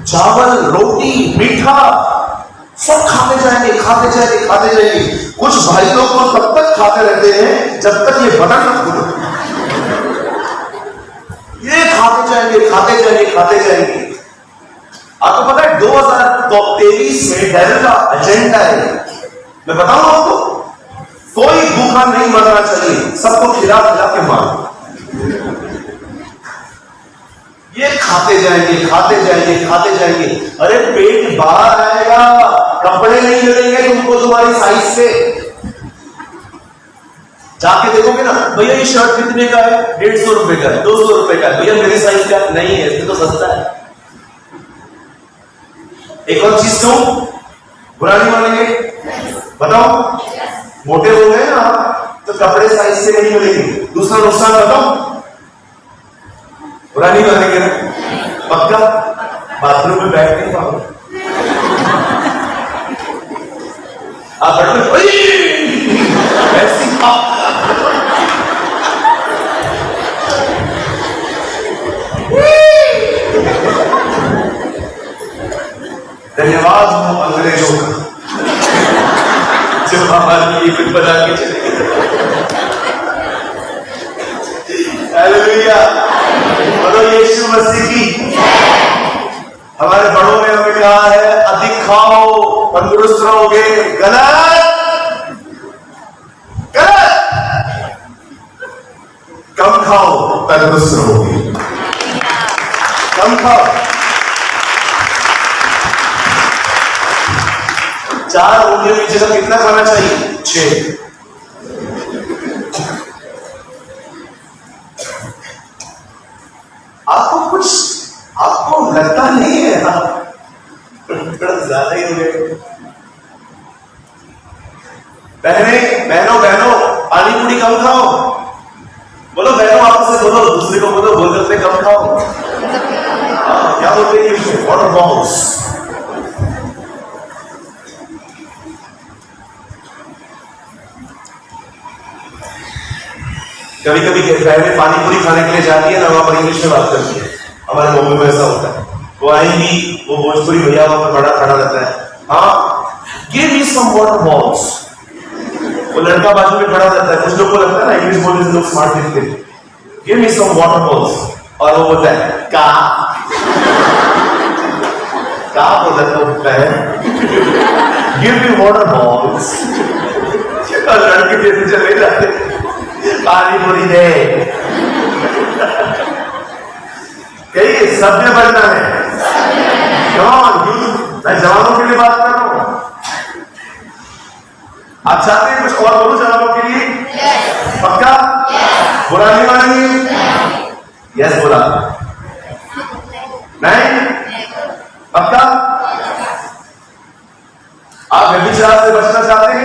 चावल, रोटी, मीठा सब खाते जाएंगे, खाते जाएंगे, खाते जाएंगे। कुछ भाई लोग तो तब तक खाते रहते हैं जब तक ये बटन न खोलो। ये खाते जाएंगे, खाते जाएंगे, खाते जाएंगे। आपको पता है 2023 में डेविल का एजेंडा है, मैं बताऊं आपको, कोई भूखा नहीं मरना चाहिए, सबको खिला खिला के मारो। ये खाते जाएंगे, खाते जाएंगे, खाते जाएंगे। अरे पेट बाहर आएगा, कपड़े नहीं मिलेंगे तुमको तुम्हारी साइज से। जाके देखोगे ना, भैया ये शर्ट कितने का है? 150 रुपए का है, 200 रुपए का है। भैया मेरी साइज का नहीं है, इसमें तो सस्ता है। एक और चीज कहूं, बुरा नहीं मानेंगे? बताओ, मोटे हो गए ना तो कपड़े साइज से नहीं मिलेंगे। दूसरा नुकसान बताओ, बुरा नहीं मानेंगे ना? पक्का? बाथरूम में बैठ नहीं पाओगे आप, ऐसी धन्यवाद हो अंग्रेजों का जो हमारी ये फिल्म बना के चले गए। हालेलुया, बोलो यीशु मसीह की। हमारे बड़ों ने हमें कहा है अधिक खाओ तंदुरुस्त रहोगे। गलत, गलत। कम खाओ तंदुरुस्त रहोगे। कम खाओ। 4 उंगलियों की जगह कितना खाना चाहिए? 6। आपको लगता नहीं है ज्यादा ही हो गए। बहनों पानी पूरी कम खाओ। बोलो बहनों, आपसे बोलो, दूसरे को बोलो, बोल करते कम खाओ। क्या बोलते हैं? Water balls. कभी कभी बहनें पानी पूरी खाने के लिए जाती है ना, वहां पर इंग्लिश में बात करती है। हमारे मुंबई में ऐसा होता है, वो आएंगी, वो भोजपुरी भैया वहां पर बड़ा खड़ा रहता है, हाँ give me some water balls. वो लड़का बाजू में खड़ा रहता है, कुछ लोग को लगता है ना इंग्लिश बोलने से लोग स्मार्ट दिखते हैं। Give me some water balls, और वो बोलता है का बोलता है गिव मी वाटर बॉल्स। लड़के जैसे चले जाते, पानी पूरी दे। कहिए सभ्य बनना है। मैं जवानों के लिए बात कर रहा हूं। आप चाहते हैं कुछ और बोलूं जवानों के लिए? पक्का? बुरा नहीं मानेंगे? यस बोला? नहीं? पक्का? आप व्यभिचार से बचना चाहते हैं?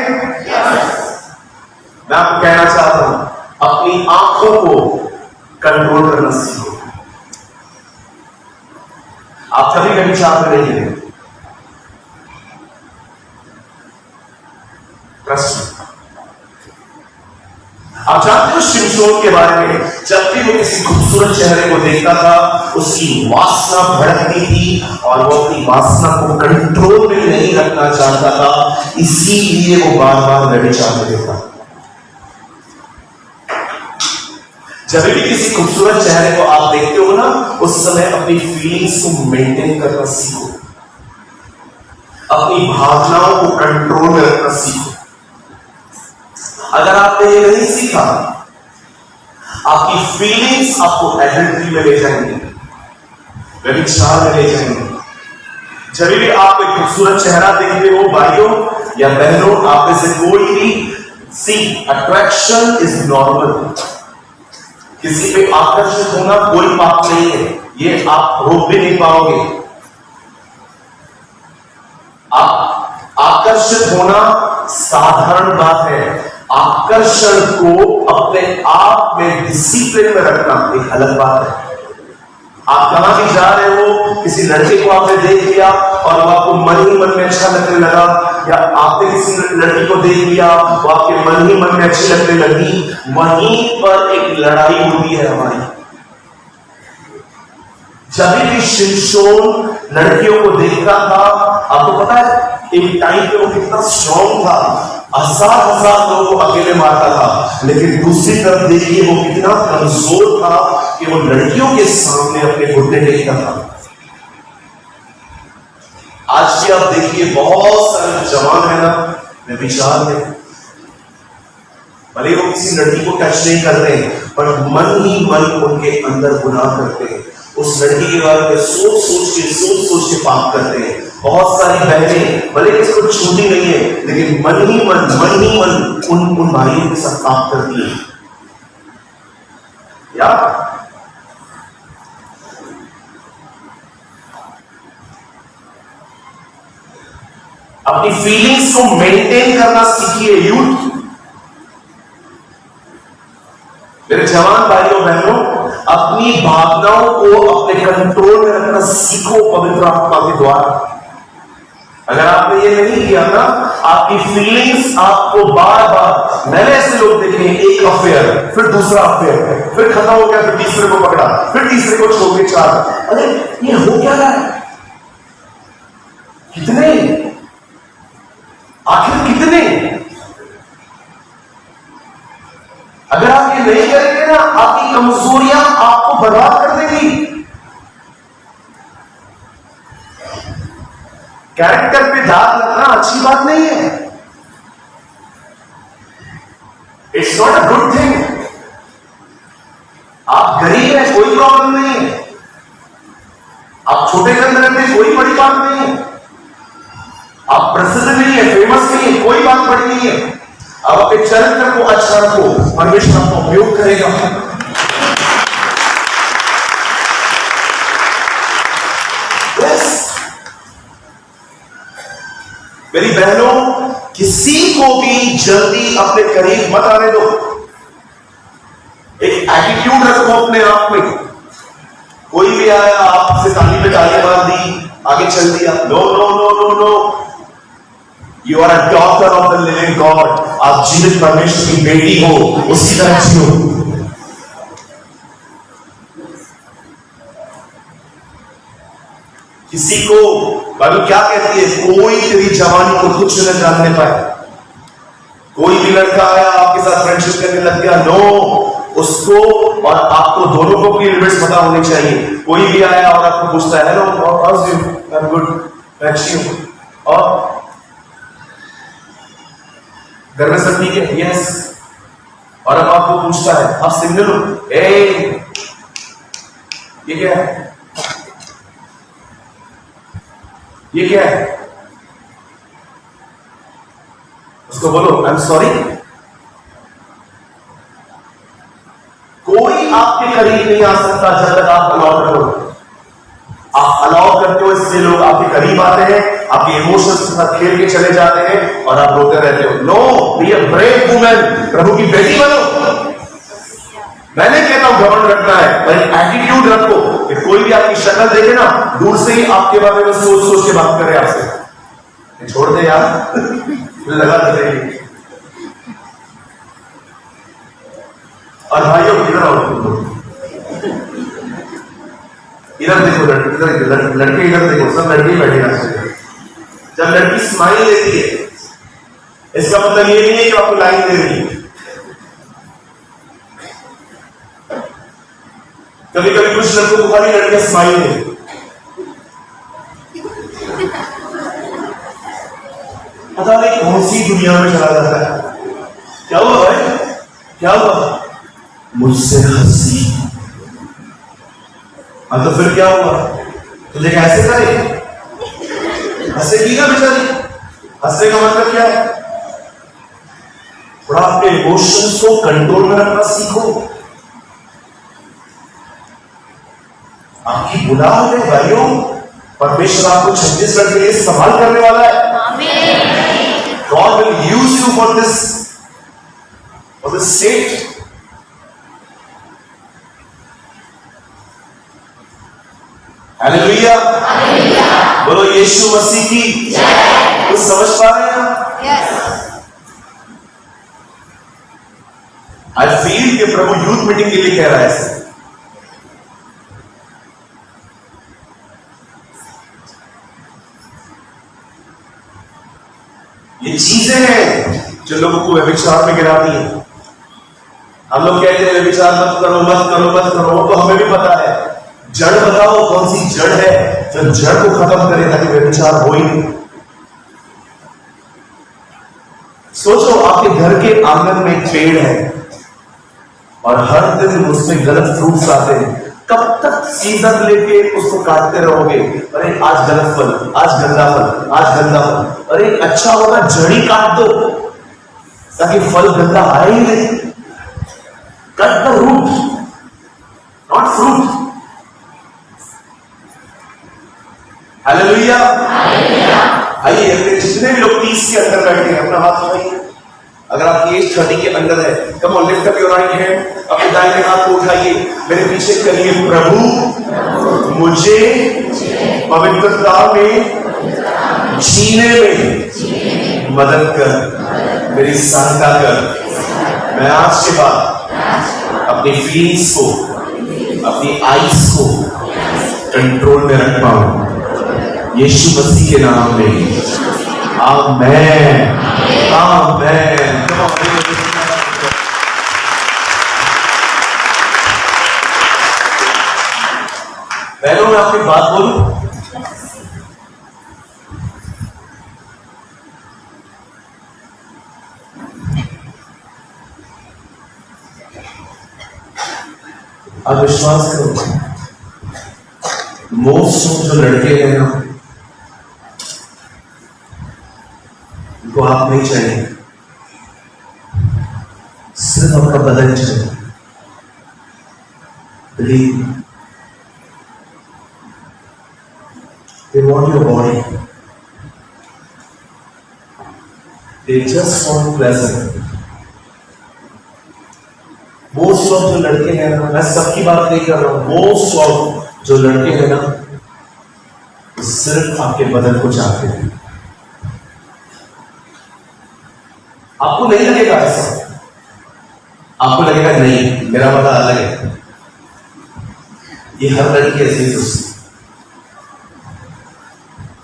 मैं आपको कहना चाहता हूं, अपनी आंखों को कंट्रोल करना सीखो। आप कभी व्यभिचार में नहीं हैं। प्रश्न, आप जानते हो शिमशोन के बारे में, जब भी वो किसी खूबसूरत चेहरे को देखता था उसकी वासना भड़कती थी और वो अपनी वासना को कंट्रोल में नहीं रखना चाहता था, इसीलिए वो बार बार व्यभिचार में देखता। जब भी किसी खूबसूरत चेहरे को आप देखते हो ना, उस समय अपनी फीलिंग्स को मेंटेन करना सीखो, अपनी भावनाओं को कंट्रोल में रखना सीखो। अगर आपने ये नहीं सीखा, आपकी फीलिंग्स आपको एडल्ट्री में ले जाएंगे, व्यभिचार में ले जाएंगे। जब भी आप एक खूबसूरत चेहरा देखते हो भाइयों या बहनों, आप में से कोई भी, सी अट्रैक्शन इज नॉर्मल। किसी पे आकर्षित होना कोई पाप नहीं है, ये आप रोक भी नहीं पाओगे। आप आकर्षित होना साधारण बात है, आकर्षण को अपने आप में डिसिप्लिन में रखना एक अलग बात है। आप कहां भी जा रहे हो, किसी लड़के को आपने देख लिया और वो आपको मन ही मन में अच्छा लगने लगा, या आपने किसी लड़की को देख लिया, वो आपके मन ही मन में अच्छी लगने लगी, वहीं पर एक लड़ाई होती है हमारी। जब भी शिमशोन लड़कियों को देखता था, आपको पता है एक टाइम पे वो कितना स्ट्रॉन्ग था, हजार लोगों को अकेले मारता था, लेकिन दूसरी तरफ देखिए वो कितना कमजोर था कि वो लड़कियों के सामने अपने घुटने टेकता था। आज भी आप देखिए बहुत सारे जवान है ना, व्यभिचार में, भले वो किसी लड़की को टच नहीं कर रहे पर मन ही मन उनके अंदर गुनाह करते हैं, उस लड़की के बारे में सोच सोच के पाप करते हैं। बहुत सारी बहनें भले किसी को छूती नहीं है, लेकिन मन ही मन उन भाइयों के साथ पाप करती है। या अपनी फीलिंग्स को मेंटेन करना सीखिए यूथ। मेरे जवान भाइयों बहनों, अपनी भावनाओं को अपने कंट्रोल में रखना सीखो पवित्र आत्मा के द्वारा। अगर आपने ये नहीं किया ना, आपकी फीलिंग्स आपको बार बार, मैंने ऐसे लोग देखे, एक अफेयर, फिर दूसरा अफेयर, फिर खत्म हो गया, फिर तीसरे को पकड़ा, फिर तीसरे को छोड़ के चार। अरे ये हो क्या रहा है? कितने, आखिर कितने? अगर आप ये नहीं करेंगे ना, आपकी कमजोरियां आपको बर्बाद कर देगी। कैरेक्टर पे दाग लगना अच्छी बात नहीं है। It's not a good thing. आप गरीब हैं, कोई प्रॉब्लम नहीं है। आप छोटे घर में रहते हैं, कोई बड़ी बात नहीं है। आप प्रसिद्ध नहीं है, फेमस नहीं है, कोई बात बड़ी नहीं है। आप अपने चरित्र को अच्छा रखो, परमेश्वर आपको उपयोग करेगा। मेरी बहनों, किसी को भी जल्दी अपने करीब मत आने दो। एक एटीट्यूड रखो अपने आप में। कोई भी आया, आपसे ताली पे ताली मार दी, आगे चल दिया, no no no no no. You are a daughter of the living God. आप जीवित परमेश्वर की बेटी हो, उसी तरह जियो। किसी को बाइबल क्या कहती है? कोई तेरी जवानी को कुछ न जानने पाए। कोई भी लड़का आया, आपके साथ फ्रेंडशिप करने लग गया, नो, उसको और आपको दोनों को अपनी लिमिट्स पता होनी चाहिए। कोई भी आया और आपको पूछता है, hello, how are you? I am good, thank you, और घर में सब ठीक है? यस। और अब आपको पूछता है, आप सिंगल हो? ये क्या है? ये क्या है? उसको बोलो आई एम सॉरी। कोई आपके करीब नहीं आ सकता जब तक आप अलाउ करो। आप अलाउ करते हो, इसलिए लोग आपके करीब आते हैं, आपके इमोशंस के साथ खेल के चले जाते हैं और आप रोते रहते हो। No, be a brave woman, प्रभु की बेटी बनो। मैंने कहता हूं घमंड रखना है, पर एटीट्यूड रखो कि कोई भी आपकी शक्ल देखे ना, दूर से ही आपके बारे में सोच के बात करे आपसे। छोड़ दे यार, लगा दे। और भाइयों इधर आओ, इधर देखो, लड़के इधर देखो, सब लड़के बैठे हैं। जब लड़की स्माइल देती है, इसका मतलब ये नहीं है कि आपको लाइन दे रही है। कभी कभी कुछ लड़कों को खाली लड़कियां स्माइल दे, पता नहीं कौन सी दुनिया में चला जाता है। क्या हुआ भाई? क्या हुआ? मुझसे हंसी। तो फिर क्या हुआ? तुझे कैसे करे? हंसेगी ना बेचारी। हंसने का मतलब क्या है? थोड़ा अपने इमोशंस को कंट्रोल में रखना सीखो। आपकी बुलाहट है भाइयों, परमेश्वर आपको छत्तीसगढ़ के लिए इस्तेमाल करने वाला है। God will use you for this state. Hallelujah, बोलो यीशु मसीह की जय। कुछ समझ पा रहे हैं? कि प्रभु यूथ मीटिंग के लिए कह रहा है ऐसे। ये चीजें हैं जो लोगों को व्यभिचार में गिराती हैं। हम लोग कहते हैं व्यभिचार मत करो मत करो मत करो, तो हमें भी पता है। जड़ बताओ कौन सी जड़ है जो जड़ को खत्म करे ताकि व्यभिचार हो ही नहीं। सोचो आपके घर के आंगन में एक पेड़ है और हर दिन उसमें गलत फ्रूट्स आते हैं, कब तक सीजन लेके उसको काटते रहोगे? अरे आज गलत फल, आज गंदा फल, आज गंदा फल। अरे अच्छा होगा जड़ी काट दो ताकि फल गंदा आए ही नहीं। Cut the root not fruit. Hallelujah. आइए अपने जितने भी लोग 30 के अंदर बैठे हैं अपना हाथ उठाइए। अगर आपकी एज 30 के अंदर है, come on lift up your right hand, अपने दाहिने हाथ को उठाइए, मेरे पीछे करिए, प्रभु मुझे पवित्रता में जीने में मदद कर, मेरी सहायता कर। मैं आज के बाद अपनी फीलिंग्स को, अपनी आइज को कंट्रोल में रख पाऊं, यीशु मसीह के नाम में। आमेन आमेन। बहनों मैं आपकी बात बोलूं, आप विश्वास करो, मोस्ट ऑफ जो लड़के हैं ना, उनको आप नहीं चाहिए, सिर्फ आपका बदन चाहिए। Believe. They want your body. They just want pleasure. Most of जो लड़के हैं ना, मैं सबकी बात नहीं कर रहा हूं, मोस्ट ऑफ जो लड़के हैं ना, सिर्फ आपके बदन को चाहते हैं। आपको नहीं लगेगा ऐसा, आपको लगेगा नहीं मेरा वाला अलग है, ये हर लड़की ऐसे सोचती,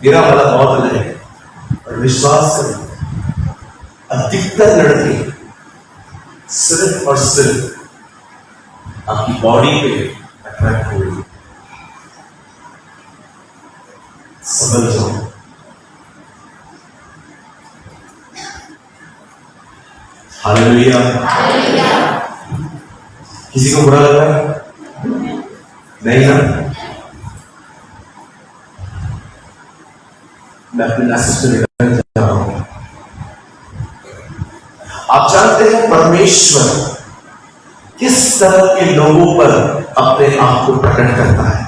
मेरा वाला बहुत अलग है। और विश्वास करें, अधिकतर लड़के सिर्फ और सिर्फ आपकी बॉडी पे अट्रैक्ट हो गई। समझ जाओ, हालेलुया। किसी को बुरा लग रहा है? नहीं ना? मैं अपने मैसेज को लेकर जा रहा हूं। आप जानते हैं परमेश्वर किस तरह के लोगों पर अपने आप को प्रकट करता है।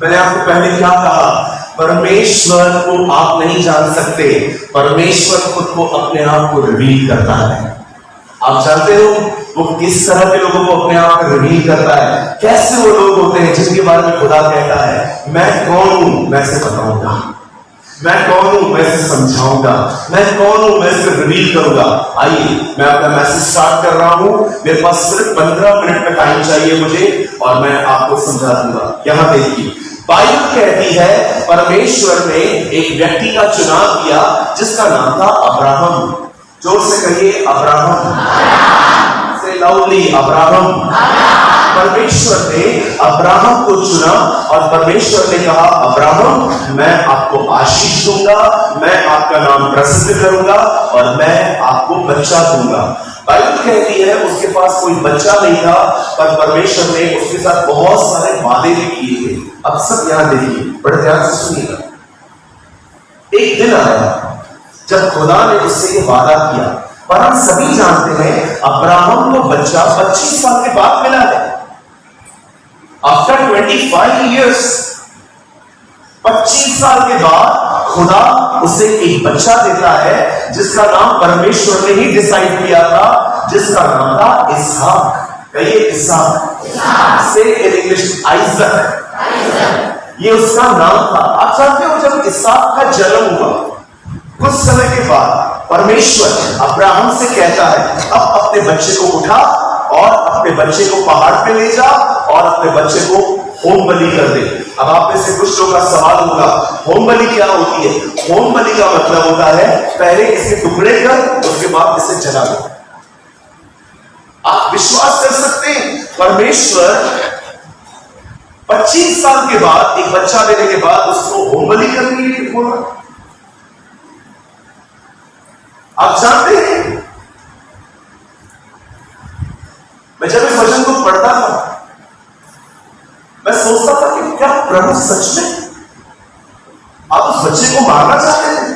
मैंने आपको पहले क्या कहा, परमेश्वर को आप नहीं जान सकते, परमेश्वर खुद को अपने आप को रिवील करता है। आप जानते हो वो किस तरह के लोगों को अपने आप को रिवील करता है? कैसे वो लोग होते हैं जिनके बारे में खुदा कहता है, मैं कौन हूं, मैं इसे बताऊंगा, मैं कौन हूं, मैं इसे समझाऊंगा, मैं कौन हूं, मैं इसे रिवील करूंगा। आइए मैं अपना मैसेज स्टार्ट कर रहा हूं, मेरे पास सिर्फ 15 मिनट का टाइम चाहिए मुझे और मैं आपको समझा दूंगा। यहां देखिए, बाइबल कहती है परमेश्वर ने एक व्यक्ति का चुनाव किया जिसका नाम था अब्राहम। जोर से कहिए अब्राहम, से लाउडली अब्राहम। परमेश्वर ने अब्राहम को चुना और परमेश्वर ने कहा, अब्राहम मैं आपको आशीष दूंगा, मैं आपका नाम प्रसिद्ध करूंगा और मैं आपको बच्चा दूंगा। बाइबल कहती है उसके पास कोई बच्चा नहीं था, पर परमेश्वर ने उसके साथ बहुत सारे वादे भी किए थे। अब सब यहां देखिए, बड़े ध्यान से सुनिएगा। एक दिन आया जब खुदा ने उससे ये वादा किया, पर हम सभी जानते हैं अब्राहम को बच्चा 25 साल के बाद मिला है। आफ्टर 25 years, 25 साल के बाद खुदा उसे एक बच्चा देता है जिसका नाम परमेश्वर ने ही डिसाइड किया था, जिसका नाम था इसहाक। कहिए इसहाक, से इन इंग्लिश आइजक, ये उसका नाम था। आप जानते हो जब इसहाक का जन्म हुआ कुछ समय के बाद परमेश्वर अब्राहम से कहता है अब अपने बच्चे को उठा और अपने बच्चे को पहाड़ पे ले जा और अपने बच्चे को होम बलि कर दे। अब आप में से कुछ लोगों का सवाल होगा, होम बलि क्या होती है? होम बलि का मतलब होता है पहले इसके टुकड़े कर, उसके बाद इसे जला दो। आप विश्वास कर सकते हैं परमेश्वर 25 साल के बाद एक बच्चा देने के बाद उसको होम बलि करने के लिए बोला? आप जानते हैं मैं जब इस वचन को पढ़ता था मैं सोचता था कि क्या प्रभु सच में आप उस बच्चे को मारना चाहते हैं?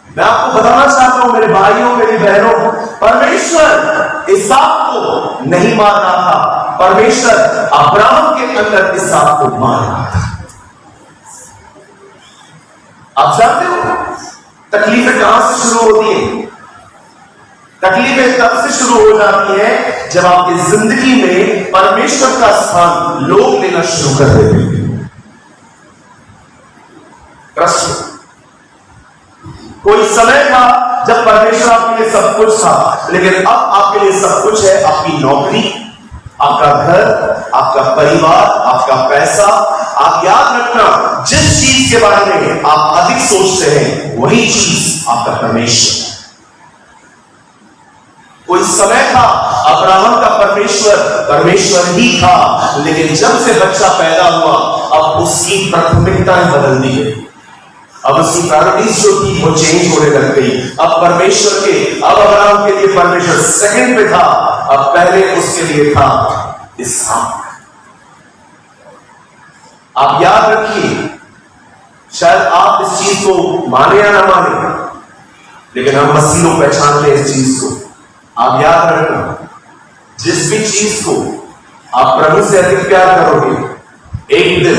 मैं आपको बताना चाहता हूं मेरे भाइयों मेरी बहनों, परमेश्वर इसहाक को नहीं मार रहा था, परमेश्वर अब्राहम के अंदर इसहाक को मार रहा था। आप जानते हो तकलीफें कहां से शुरू होती है? तकलीफें तब से शुरू हो जाती है जब आपकी जिंदगी में परमेश्वर का स्थान लोग लेना शुरू कर देते हैं। प्रश्न, कोई समय था जब परमेश्वर आपके लिए सब कुछ था, लेकिन अब आपके लिए सब कुछ है आपकी नौकरी, आपका घर, आपका परिवार, आपका पैसा। आप याद रखना जिस चीज के बारे में आप अधिक सोचते हैं वही चीज आपका परमेश्वर। कोई समय था अब्राहम का परमेश्वर ही था, लेकिन जब से बच्चा पैदा हुआ अब उसकी प्राथमिकताएं बदल दी गई। अब उसकी प्रायोरिटीज जो थी वो चेंज होने लग गई। अब अब्राहम के लिए परमेश्वर सेकंड पे था, अब पहले उसके लिए था इसहाक। आप याद रखिए, शायद आप इस चीज को माने या ना माने, लेकिन हम मसीह लोग पहचानते हैं इस चीज को। आप याद रखना, जिस भी चीज को आप प्रभु से अधिक प्यार करोगे, एक दिन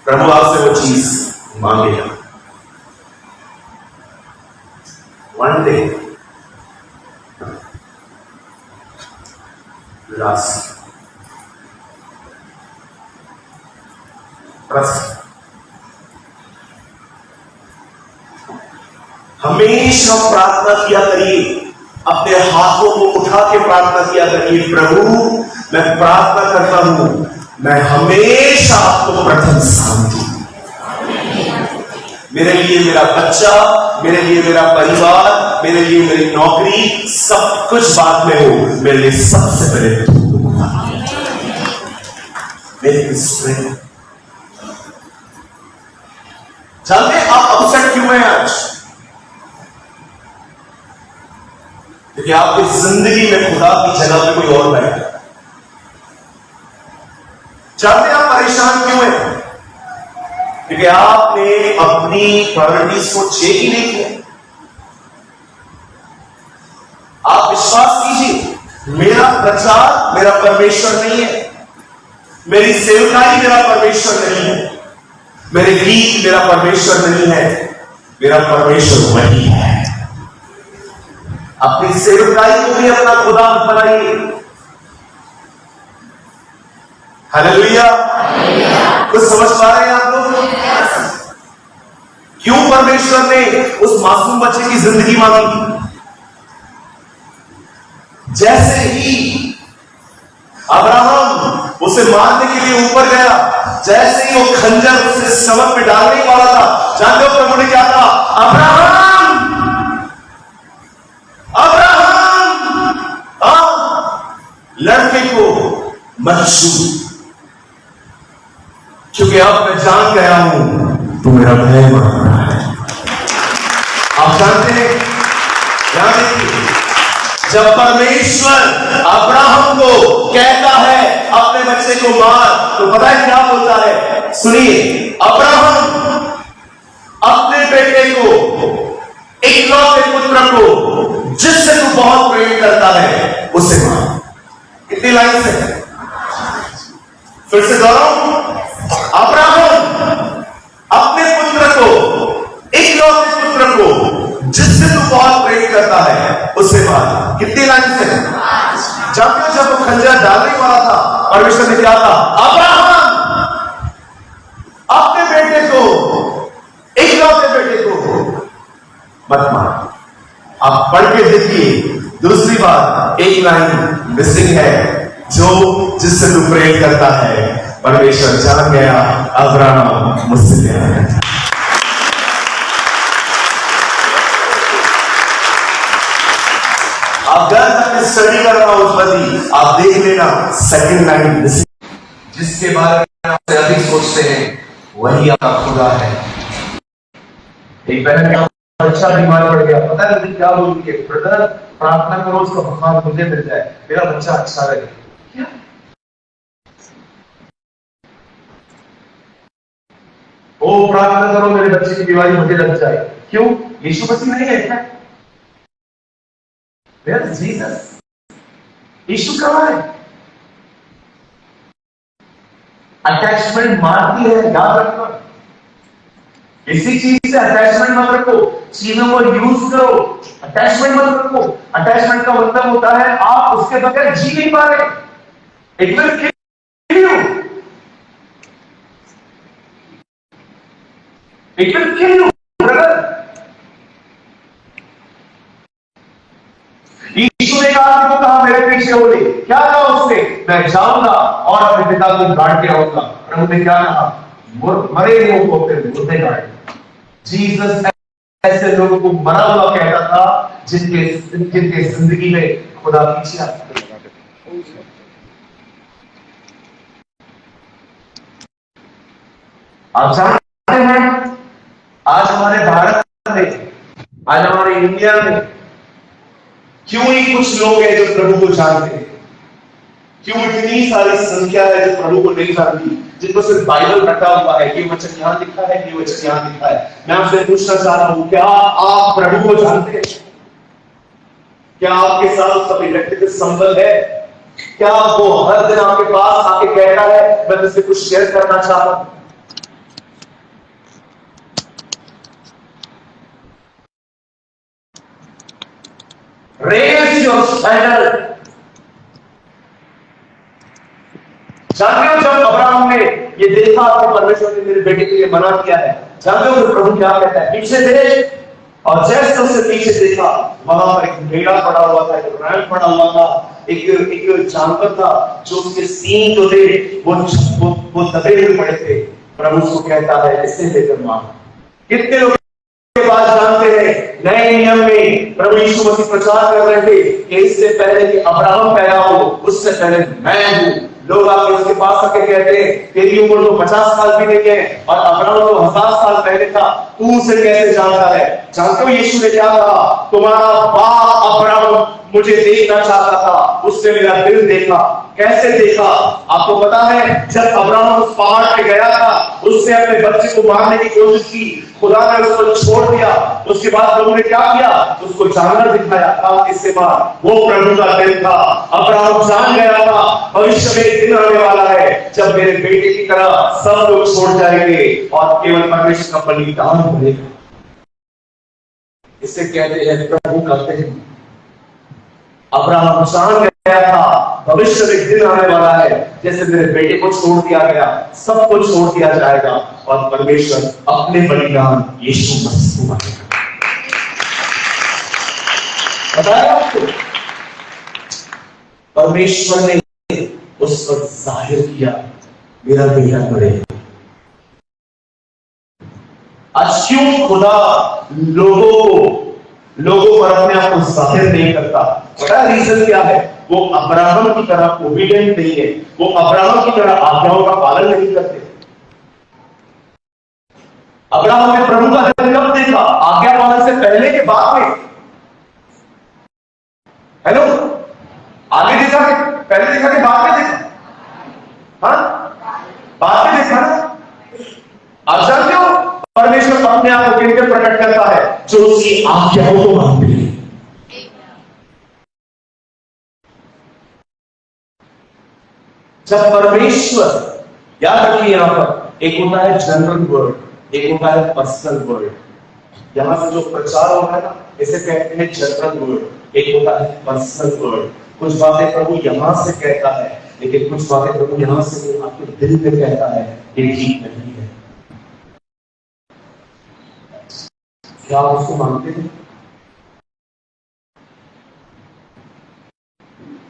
प्रभु आपसे वो चीज मांगेगा। वन डे लास्ट हमेशा प्रार्थना किया करिए, अपने हाथों को उठा के प्रार्थना किया करिए, प्रभु मैं प्रार्थना करता हूं मैं हमेशा आपको प्रथम स्थान दूं। मेरे लिए मेरा बच्चा, मेरे लिए मेरा परिवार, मेरे लिए मेरी नौकरी, सब कुछ बाद में हो, मेरे लिए सबसे पहले जानते आप अपसेट क्यों हैं आज? क्योंकि आपकी जिंदगी में खुदा की जगह पे कोई और बैठा। जानते आप परेशान क्यों हैं? क्योंकि आपने अपनी प्रायोरिटीज को चेक ही नहीं किया। आप विश्वास कीजिए, मेरा प्रचार मेरा परमेश्वर नहीं है, मेरी सेवकाई मेरा परमेश्वर नहीं है, मेरे गीत मेरा परमेश्वर नहीं है, मेरा परमेश्वर वही है। अपनी सेवकाई को भी अपना खुदा मत बनाइए। हालेलुया। कुछ समझ पा रहे हैं आप लोग? क्यों परमेश्वर ने उस मासूम बच्चे की जिंदगी मांगी? जैसे ही अब्राहम उसे मारने के लिए ऊपर गया, जैसे ही वो खंजर उसके स्टमक पे डालने वाला था, जानते हो प्रभु ने क्या कहा? अब्राहम, अब्राहम, लड़के को मत छू, क्योंकि अब मैं जान गया हूं तू मेरा भय बढ़ रहा है। आप जानते हैं, ध्यान देखिए, जब परमेश्वर अब्राहम को कहता है अपने बच्चे को मार, तो पता है क्या बोलता है? सुनिए, अब्राहम अपने बेटे को, इकलौते पुत्र को, जिससे तू बहुत प्रेम करता है, उसे मार। कितनी लाइन से? फिर से दोहराऊं, अब्राहम अपने पुत्र को, इकलौते पुत्र को, जिससे तू बहुत प्रेम करता है, उसे मार। कितनी लाइन से? जब वो खंजर डालने वाला था, परमेश्वर ने क्या कहा? अब्राहम अपने बेटे को, इकलौते बेटे को, मत मानो। आप पढ़ के देखिए, दूसरी बात एक लाइन मिसिंग है, जो जिससे तू प्रेम करता है परमेश्वर जान गया अब्राहम मुझसे प्यार करता है। आप घर तक स्टडी कर रहा उस बदी, आप देख लेना सेकंड लाइन मिसिंग, जिसके बारे में आपसे अधिक सोचते हैं वही आपका खुदा है। एक बहन का बच्चा बीमार पड़ गया, पता है क्या बोलती है, ब्रदर प्रार्थना करो उसका बुखार मुझे मिल जाए, मेरा बच्चा अच्छा रहे। क्या ओ प्रार्थना करो मेरे बच्चे की बीमारी मुझे लग जाए, क्यों? यीशु मसीह नहीं है क्या? Where is Jesus? यीशु कहाँ है? अटैचमेंट मारती है, याद रखना। इसी चीज से अटैचमेंट मत रखो, चीजों को यूज करो, अटैचमेंट मत रखो। अटैचमेंट का मतलब होता है आप उसके बगैर जी नहीं पा रहे। It will kill you, it will kill you brother. Yeshu ने कहा तो कहा मेरे पीछे हो ले, क्या कहा उसने? मैं जाऊंगा और अपने पिता को गाड़ के आऊंगा। प्रभु ने क्या कहा? मरे लोगों को फिर मुर्दे गाड़े। जीसस ऐसे लोगों को मरा हुआ कहता था जिनके जिंदगी में खुदा पीछे आता। आप जानते हैं आज हमारे भारत में, आज हमारे इंडिया में क्यों ही कुछ लोग हैं जो प्रभु को जानते हैं? क्यों इतनी सारी संख्या है जो प्रभु को नहीं जानती, जिनको सिर्फ बाइबल रखा हुआ है, ये वचन यहां लिखा है, ये वचन यहां लिखा है। मैं आपसे पूछना चाह रहा हूं, क्या आप प्रभु को जानते हैं? क्या आपके साथ उसका व्यक्तिगत संबंध है? क्या वो हर दिन आपके पास आके कहता है मैं तुझसे कुछ शेयर करना चाहता हूं? Raise your standard। जानते हो जब अब्राहम ने ये देखा तो परमेश्वर ने मेरे बेटे के लिए मना किया है, जानते हो प्रभु क्या कहता है? पीछे देख, और जैसे उसे पीछे देखा वहां पर एक भेड़ा पड़ा हुआ था, एक रैम पड़ा हुआ था, एक जानवर था जो उसके सींग जो थे वो दबे हुए पड़े थे। प्रभु उसको कहता है इसे लेकर मार। कितने लोग बात जानते हैं? नए नियम में प्रभु यीशु मसीह प्रचार कर रहे थे कि इससे पहले कि अब्राहम पैदा हो उससे पहले मैं हूं। लोग आके उसके पास आके कहते हैं तेरी उम्र तो 50 साल भी नहीं है और अब्राहम तो 1000 साल पहले था, तू उसे कैसे जानता है? जानते हो यीशु ने क्या कहा? तुम्हारा बाप अब्राहम मुझे देखना चाहता था, उसने मेरा दिल देखा। कैसे देखा? आपको पता है जब अब्राहम उस पहाड़ पे गया था, उसने अपने बच्चे को मारने की कोशिश की, खुदा ने उसको छोड़ दिया। उसके बाद प्रभु ने क्या किया? उसको जानवर दिखाया, कहा इससे मार। वो प्रभु का दिल था। अब्राहम जान गया था भविष्य में एक दिन आने वाला है जब मेरे बेटे की तरह सब लोग छोड़ जाएंगे और केवल परमेश्वर का बलिदान बनेगा। इसे कहते हैं प्रभु का दिल। अब्राहम जान गया था भविष्य में एक दिन आने वाला है जैसे मेरे बेटे को छोड़ दिया गया, सब कुछ छोड़ दिया जाएगा और परमेश्वर अपने बलिदान यीशु मसीह को मानेगा। बताया आपको? परमेश्वर ने उस पर जाहिर किया मेरा बेटा मरेगा। आज क्यों खुदा लोगों पर अपने आप को जाहिर नहीं करता? बड़ा रीजन क्या है? वो अब्राहम की तरह ओबीडिएंट नहीं है, वो अब्राहम की तरह आज्ञाओं का पालन नहीं करते। अब्राहम ने प्रभु का दिल कब देखा? आज्ञा पालन से पहले के बाद में? हेलो, आगे देखा कि पहले देखा कि बाद में देखा? हाँ, बाद में देखा ना। आप जानते हो परमेश्वर अपने आप को किनके प्रकट करता है? जो उसकी आज्ञाओं को मानते हैं। जब परमेश्वर, याद रखिए यहां पर एक होता है जनरल वर्ड, एक होता है पर्सनल वर्ड। यहां से जो प्रचार हो रहा है ना, इसे कहते हैं जनरल वर्ड, एक होता है पर्सनल वर्ड। कुछ बातें प्रभु यहां से कहता है, लेकिन कुछ बातें प्रभु यहां से आपके दिल में कहता है, ये ठीक नहीं है। क्या आप उसको मानते हैं?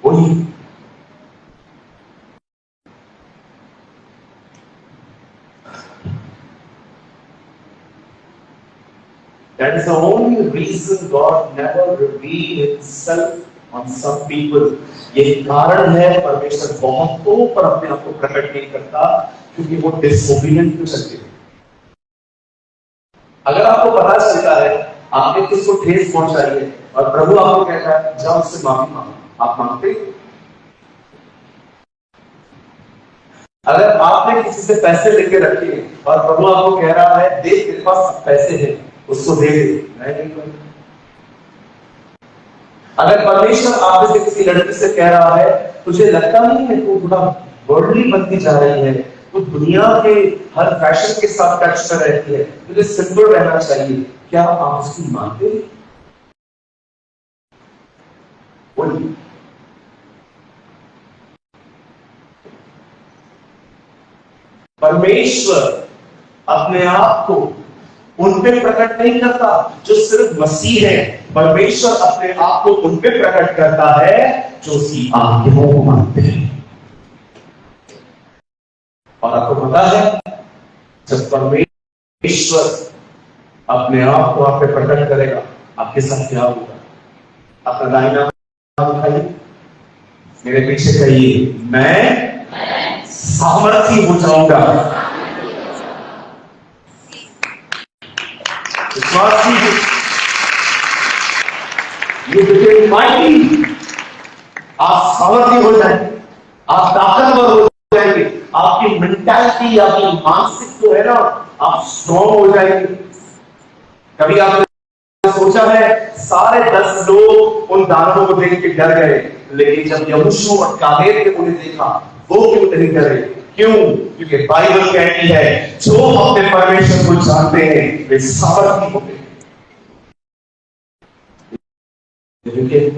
वही that is the only reason God never revealed himself on some people. ये कारण है परमेश्वर बहुतों पर अपने आप को प्रकट नहीं करता क्योंकि वो डिसोबीडिएंट हो सकते हैं। अगर आपको पता चलता है आपने किसको ठेस पहुंचाई है और प्रभु आपको कहता है जाओ उससे माफी मांगो, आप मांगते? अगर आपने किसी से पैसे लेके रखे और प्रभु आपको कह रहा है देख तेरे पास पैसे हैं उसको दे दे, मैं नहीं करूंगा। अगर परमेश्वर आप से किसी लड़की से कह रहा है तुझे लगता नहीं है तू थोड़ा वर्ल्डली बनती जा रही है, तू दुनिया के हर फैशन के साथ टच कर रहती है, तुझे सिंपल रहना चाहिए, क्या आप उसकी मानते हैं? बोलिए। परमेश्वर अपने आप को उन पे प्रकट नहीं करता जो सिर्फ मसीह है, परमेश्वर अपने आप को उन पे प्रकट करता है जो उसकी आज्ञाओं को मानते हैं। और आपको पता है जब परमेश्वर अपने आप को आप पे प्रकट करेगा आपके साथ क्या होगा? अपना दाहिना हाथ उठाइए, मेरे पीछे कहिए मैं सामर्थी हो जाऊंगा। You became mighty, आप सामर्थी हो जाएंगे, आप ताकतवर हो जाएंगे, आपकी मेंटालिटी आपकी मानसिक जो है ना आप स्ट्रॉन्ग हो जाएंगे। कभी आपने सोचा है सारे 10 लोग उन दानवों को देख के डर गए, लेकिन जब यहोशू और कालेब ने उन्हें देखा वो क्यों नहीं डरे? क्यों? क्योंकि बाइबल कहती है जो अपने परमेश्वर को जानते हैं वे सामर्थी होते हैं।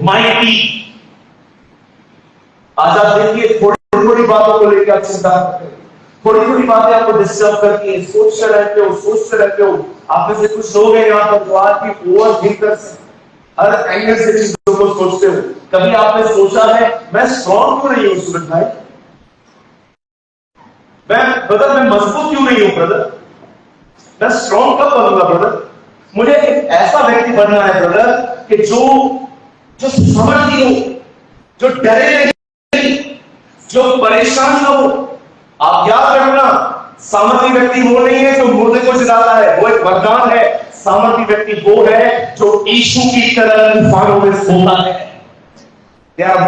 माइटी। आज आप देखिए थोड़ी थोड़ी बातों को लेकर आप चिंता करते हैं, थोड़ी थोड़ी बातें आपको डिस्टर्ब करती हैं, सोचते रहते हो। आप में से कुछ लोग हैं यहाँ पर जो आज भी ओवर थिंकर से हर एंगल से चीजों को सोचते हो। कभी आपने सोचा है मैं स्ट्रॉन्ग क्यों नहीं हूं सूरज भाई? मैं मजबूत क्यों नहीं हूं ब्रदर? मैं स्ट्रॉन्ग कब बनूंगा ब्रदर? मुझे एक ऐसा व्यक्ति बनना है ब्रदर कि जो समर्थी हो, जो डरे नहीं, जो परेशान ना हो। आप याद रखना सामर्थी व्यक्ति वो नहीं है जो मुर्दे को जिलाता है, वो एक वरदान है। सामर्थी व्यक्ति वो है जो यीशु की तरह तूफानों में सोता है। They are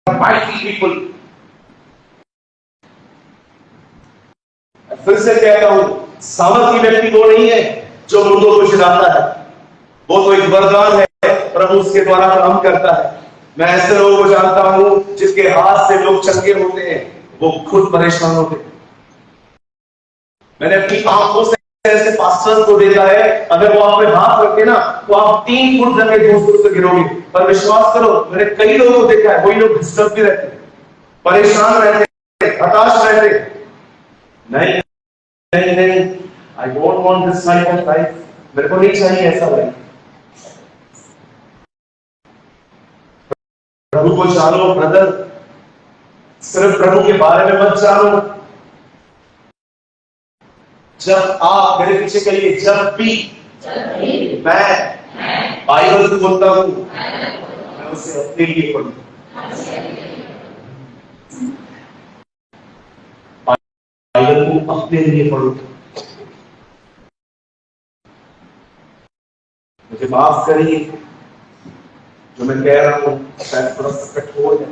mighty people। फिर से कहता हूं सामर्थी व्यक्ति वो नहीं है जो मुर्दों को जिलाता है, वो तो एक वरदान है, प्रभु उसके द्वारा काम करता है। मैं ऐसे लोगों को जानता हूं जिसके हाथ से लोग चंगे होते हैं, वो खुद परेशान होते हैं। मैंने अपनी आंखों से ऐसे पास्टर्स को देखा है, अगर वो आप पे हाथ रखे ना तो आप 3 फुट जमीन दूर से गिरोगे। पर विश्वास करो मैंने कई लोगों को देखा है, वही लोग डिस्टर्ब भी रहते, परेशान रहते, हताश रहते। नहीं नहीं नहीं, I don't want this type of life, मेरे को नहीं चाहिए ऐसा लाइफ। प्रभु को जानो ब्रदर, सिर्फ प्रभु के बारे में मत जानो। जब आप मेरे पीछे कहिए जब भी मैं बाइबल को बोलता हूं मैं उसे अपने लिए पढ़ूं। बाइबल को अपने लिए पढ़ूं। मुझे माफ करिए जो मैं कह रहा हूं शायद थोड़ा सा कठोर है।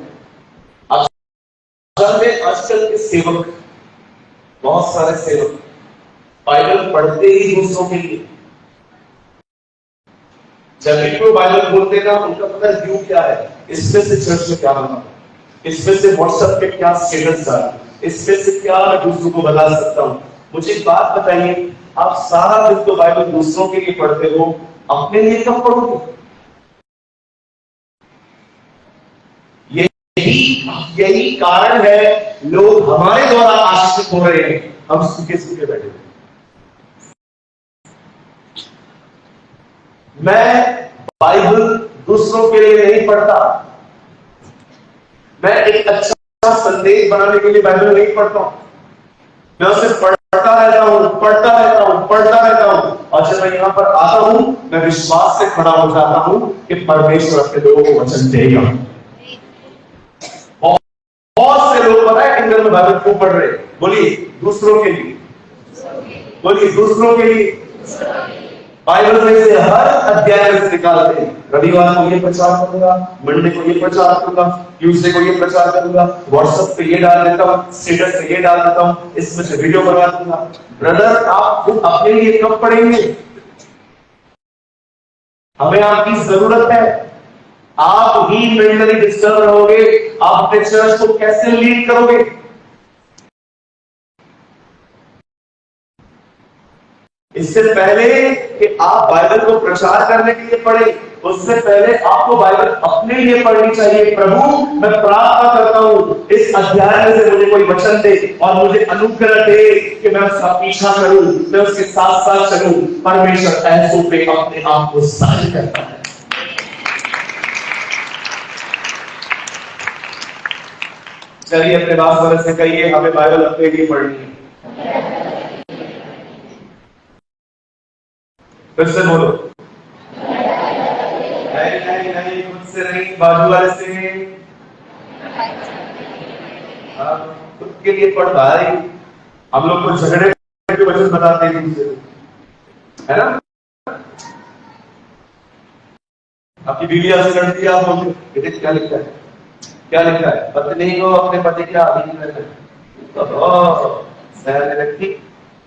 आजकल के सेवक, बहुत सारे सेवक बाइबल पढ़ते ही दूसरों के लिए, जब भी कोई बाइबल बोलते ना उनका पता है व्यू क्या है, इसमें से चर्च में क्या बना, इसमें से व्हाट्सएप पे क्या स्टेटस आ, इसमें से क्या मैं दूसरों को बता सकता हूं। मुझे एक बात बताइए, आप सारा दिन तो बाइबल दूसरों के लिए पढ़ते हो, अपने लिए कब पढ़ोगे? यही कारण है लोग हमारे द्वारा आश्रित हो रहे हैं, हम सूखे सूखे बैठे हैं। मैं बाइबल दूसरों के लिए नहीं पढ़ता। मैं एक अच्छा संदेश बनाने के लिए बाइबल नहीं पढ़ता हूं। मैं उसे पढ़ता रहता हूं, पढ़ता रहता हूं, पढ़ता रहता हूं, और जब मैं यहां पर आता हूं, मैं विश्वास से खड़ा हो जाता हूं कि परमेश्वर अपने लोगों को वचन देगा। बहुत से लोग पता है किंगडम में बाइबल क्यों पढ़ रहे? बोलिए दूसरों के लिए, बोलिए दूसरों के लिए। बाइबल में से हर अध्याय में से निकालते हैं। रविवार को ये प्रचार करूंगा, मंडे को ये प्रचार करूंगा, ट्यूसडे को ये प्रचार करूंगा, व्हाट्सएप पे ये डाल देता हूं, स्टेटस पे ये डाल देता हूं, इसमें से वीडियो बनवा दूंगा। ब्रदर, आप खुद अपने लिए कब पढ़ेंगे? हमें आपकी जरूरत है। आप ही मेंटली डिस्टर्ब रहोगे, आप अपने चर्च को कैसे लीड करोगे? इससे पहले कि आप बाइबल को प्रचार करने के लिए पढ़े, उससे पहले आपको बाइबल अपने लिए पढ़नी चाहिए। प्रभु, मैं प्रार्थना करता हूं इस अध्याय में से मुझे कोई वचन दे और मुझे अनुग्रह दे कि मैं उसका पीछा करूं, मैं उसके साथ साथ चलूं। परमेश्वर ऐसों पे अपने आप को जाहिर करता है। चलिए अपने पास वाले से कहिए, हमें बाइबल अपने लिए पढ़नी है। फिर से बोलो। नहीं नहीं नहीं, मुझसे नहीं, बाजू वाले से। खुद के लिए पढ़ भाई। हम लोग को झगड़े के वचन बताते हैं दूसरे, है ना? आपकी बीवी आपसे लड़ती है, आप बोलते हैं क्या लिखा है, क्या लिखा है? पत्नी को अपने पति के आदि में रखी,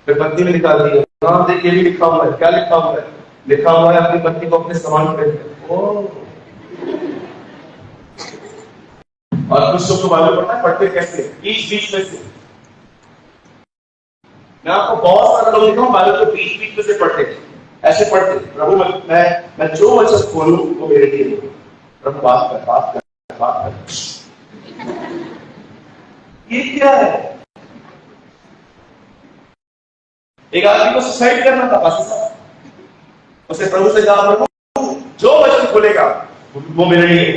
फिर पत्नी में निकाल दी। हाँ देखिए भी लिखा हुआ है, क्या लिखा हुआ है? लिखा हुआ है अपनी पत्नी को अपने समान करें। और कुछ लोग को मालूम पड़ता है पढ़ते कैसे, बीच बीच में से। मैं आपको बहुत सारे लोग देखा हूं बाइबल को बीच बीच में से पढ़ते, ऐसे पढ़ते। प्रभु, मैं जो वचन खोलूं वो मेरे लिए। प्रभु बात कर, बात कर, बात कर। ये क्या है? एक आदमी को सुसाइड करना था, पास्टर साहब। उसे प्रभु से कहा, प्रभु जो वचन खोलेगा वो मेरे लिए।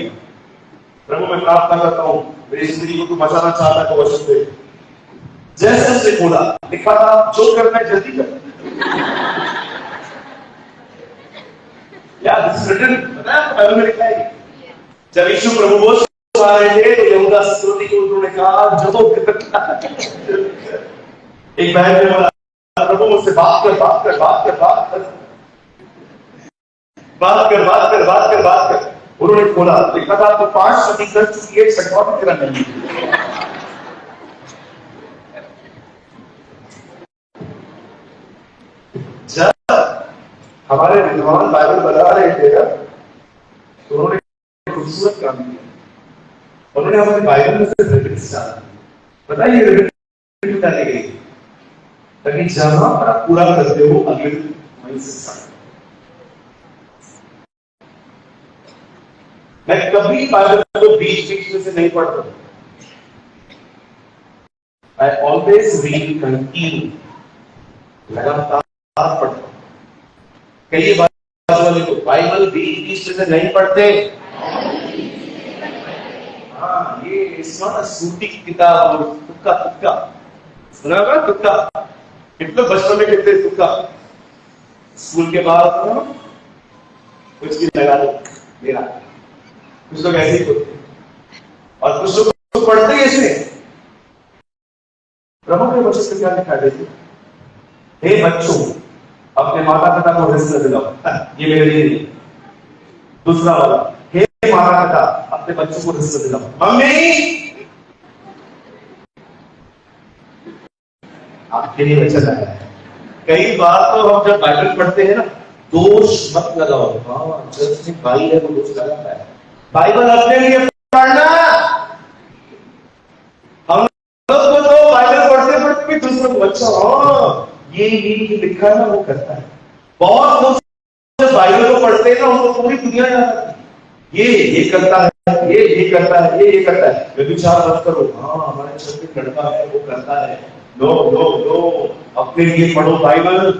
प्रभु, मैं प्रार्थना करता हूं मेरी जिंदगी को तू बचाना चाहता है तो वचन दे। जैसे उसने खोला, लिखा था जो करना है जल्दी कर। यार दिस रिटन, पता है आपको बाइबल में लिखा है। जब यीशु प्रभु वो आ रहे थे तो यहूदा इस्करियोती को उन्होंने कहा जो करना। एक बहन ने बोला, प्रभु मुझसे बात कर, बात कर, बात कर, बात कर, बात कर, बात कर, बात कर, बात कर। उन्होंने खोला, लिखा था तो 5 सदी कर चुकी है, छठवां तेरा नहीं। जब हमारे विद्वान बाइबल बता रहे थे तो उन्होंने खूबसूरत काम किया। उन्होंने हमारे बाइबल में से रिबिन्स डाला। बताइए रिबिन डाली गई ताकि जहां पर आप पूरा करते हो अगले वहीं से स्टार्ट। मैं कभी बाइबल को बीच बीच में से नहीं पढ़ता। I always read continue, लगातार पढ़ता हूं। कई बार वाले को बाइबल बीच बीच में से नहीं पढ़ते। हाँ, ये इट्स नॉट अ सूटी किताब, तुक्का तुक्का सुना होगा, तुक्का। कितने बचपन में कहते तुक्का, स्कूल के बाद कुछ भी लगा दो मेरा। कुछ लोग ऐसे ही होते और कुछ लोग पढ़ते ही ऐसे। प्रभु के वचन से क्या लिखा है? हे बच्चों, अपने माता पिता को रिश्ता दिलाओ। ये मेरे लिए। दूसरा वाला, हे माता पिता, अपने बच्चों को रिश्ता दिलाओ। मम्मी, आपके लिए वचन आया है। कई बार तो हम जब बाइबल पढ़ते हैं ना, दोष मत लगाओ। हाँ, चर्च में भाई है वो दोष लगाता है। बाइबल अपने लिए पढ़ना। हम लोग को तो बाइबल पढ़ते पढ़ते भी दूसरों को अच्छा, हाँ ये लिखा है ना वो करता है। बहुत लोग जब बाइबल को पढ़ते हैं ना उनको पूरी दुनिया जानती है। ये करता है, ये करता है, ये करता है। व्यभिचार मत करो, हाँ हमारे चर्च में लड़का है वो करता है। लो लो लो, अपने लिए पढ़ो बाइबल।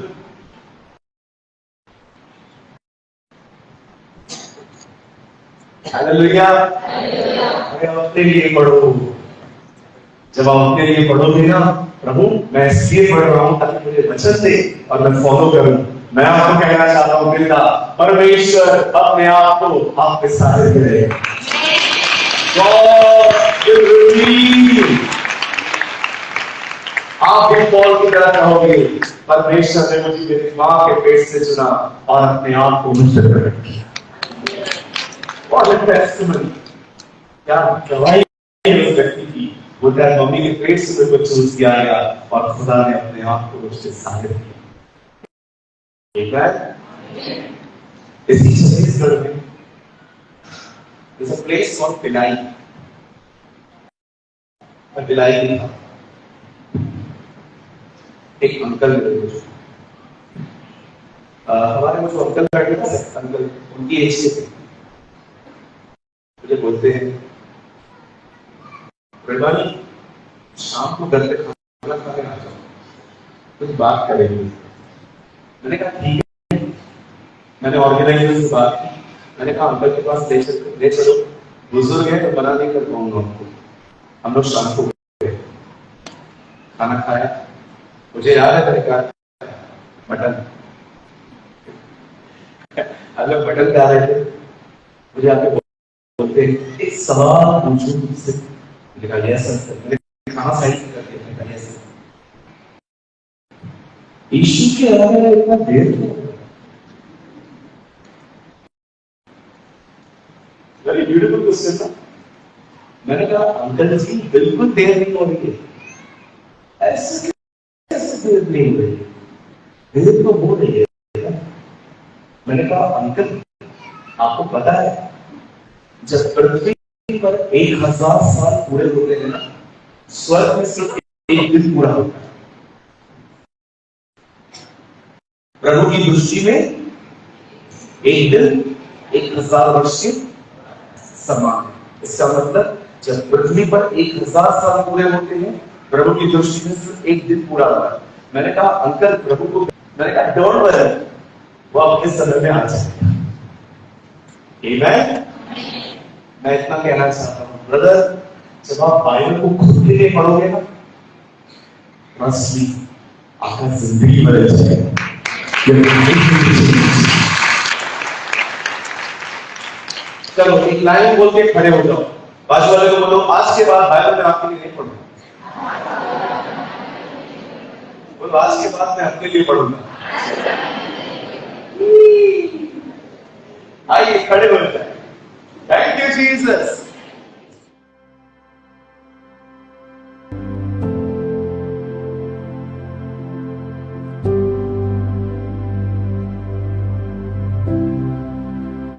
हालेलुया। अरे अपने लिए पढ़ो। जब आप अपने लिए पढ़ोगे ना, प्रभु मैं इसलिए पढ़ रहा हूं ताकि मुझे वचन दे और मैं फॉलो करूं। मैं आपको कहना चाहता हूं पिता परमेश्वर अपने आप को आपके साथ करे। God will reveal। आप भी पॉल की तरह कहोगे परमेश्वर ने मुझे मेरी मां के पेट से चुना और अपने आप को मुझ पर प्रकट किया। What a testimony। क्या गवाही है उस व्यक्ति की। बोलता है मम्मी के पेट से मेरे को चूज किया गया और खुदा ने अपने आप को मुझसे साबित किया। ठीक है। इसी छत्तीसगढ़ में there's a place called पिलाई। मैं पिलाई नहीं था। एक अंकल मिले मुझे। हमारे में जो अंकल बैठे थे अंकल उनकी एज के थे। मुझे बोलते हैं रविवार शाम को घर पे खाना खाने आ जाओ, कुछ बात करेंगे। मैंने कहा ठीक है। मैंने ऑर्गेनाइजर से बात की। मैंने कहा अंकल के पास ले चलो, बुजुर्ग है तो मना नहीं कर पाऊंगा उनको। हम लोग शाम को गए, खाना खाया। मुझे याद है मैंने कहा मटन। हम लोग मटन खा रहे थे। मुझे आके बोलते एक सवाल पूछूं तुमसे। मैंने कहा यस सर। मैंने कहा सही कर दिया। मैंने कहा यस सर। यीशु के अलावा इतना देर क्यों? वेरी ब्यूटीफुल क्वेश्चन था। मैंने कहा अंकल जी बिल्कुल देर नहीं हो रही है। ऐसे कैसे देर नहीं हो रही है? देर तो हो रही है। मैंने कहा अंकल आपको पता है जब पृथ्वी पर 1000 साल पूरे होते हैं ना, स्वर्ग में सिर्फ एक दिन पूरा होता है। प्रभु की दृष्टि में एक दिन 1000 वर्ष के समान है। इसका मतलब जब पृथ्वी पर 1000 साल पूरे होते हैं, प्रभु की दृष्टि में सिर्फ एक दिन पूरा होता है। मैंने कहा अंकल प्रभु को, मैंने कहा डोंट वरी, वो आपके समय में आ जाएगा। आमीन। मैं इतना कहना चाहता हूं ब्रदर, जब आप बाइबल को खुद के लिए पढ़ोगे ना, ट्रस्ट मी आपका जिंदगी बदल जाएगा। चलो एक लाइन बोल के खड़े हो जाओ। बाजू वाले को बोलो आज के बाद बाइबल में आपके लिए नहीं पढ़ूंगा। बोलो आज के बाद मैं आपके लिए पढ़ूंगा। आइए खड़े हो जाए। Thank you Jesus.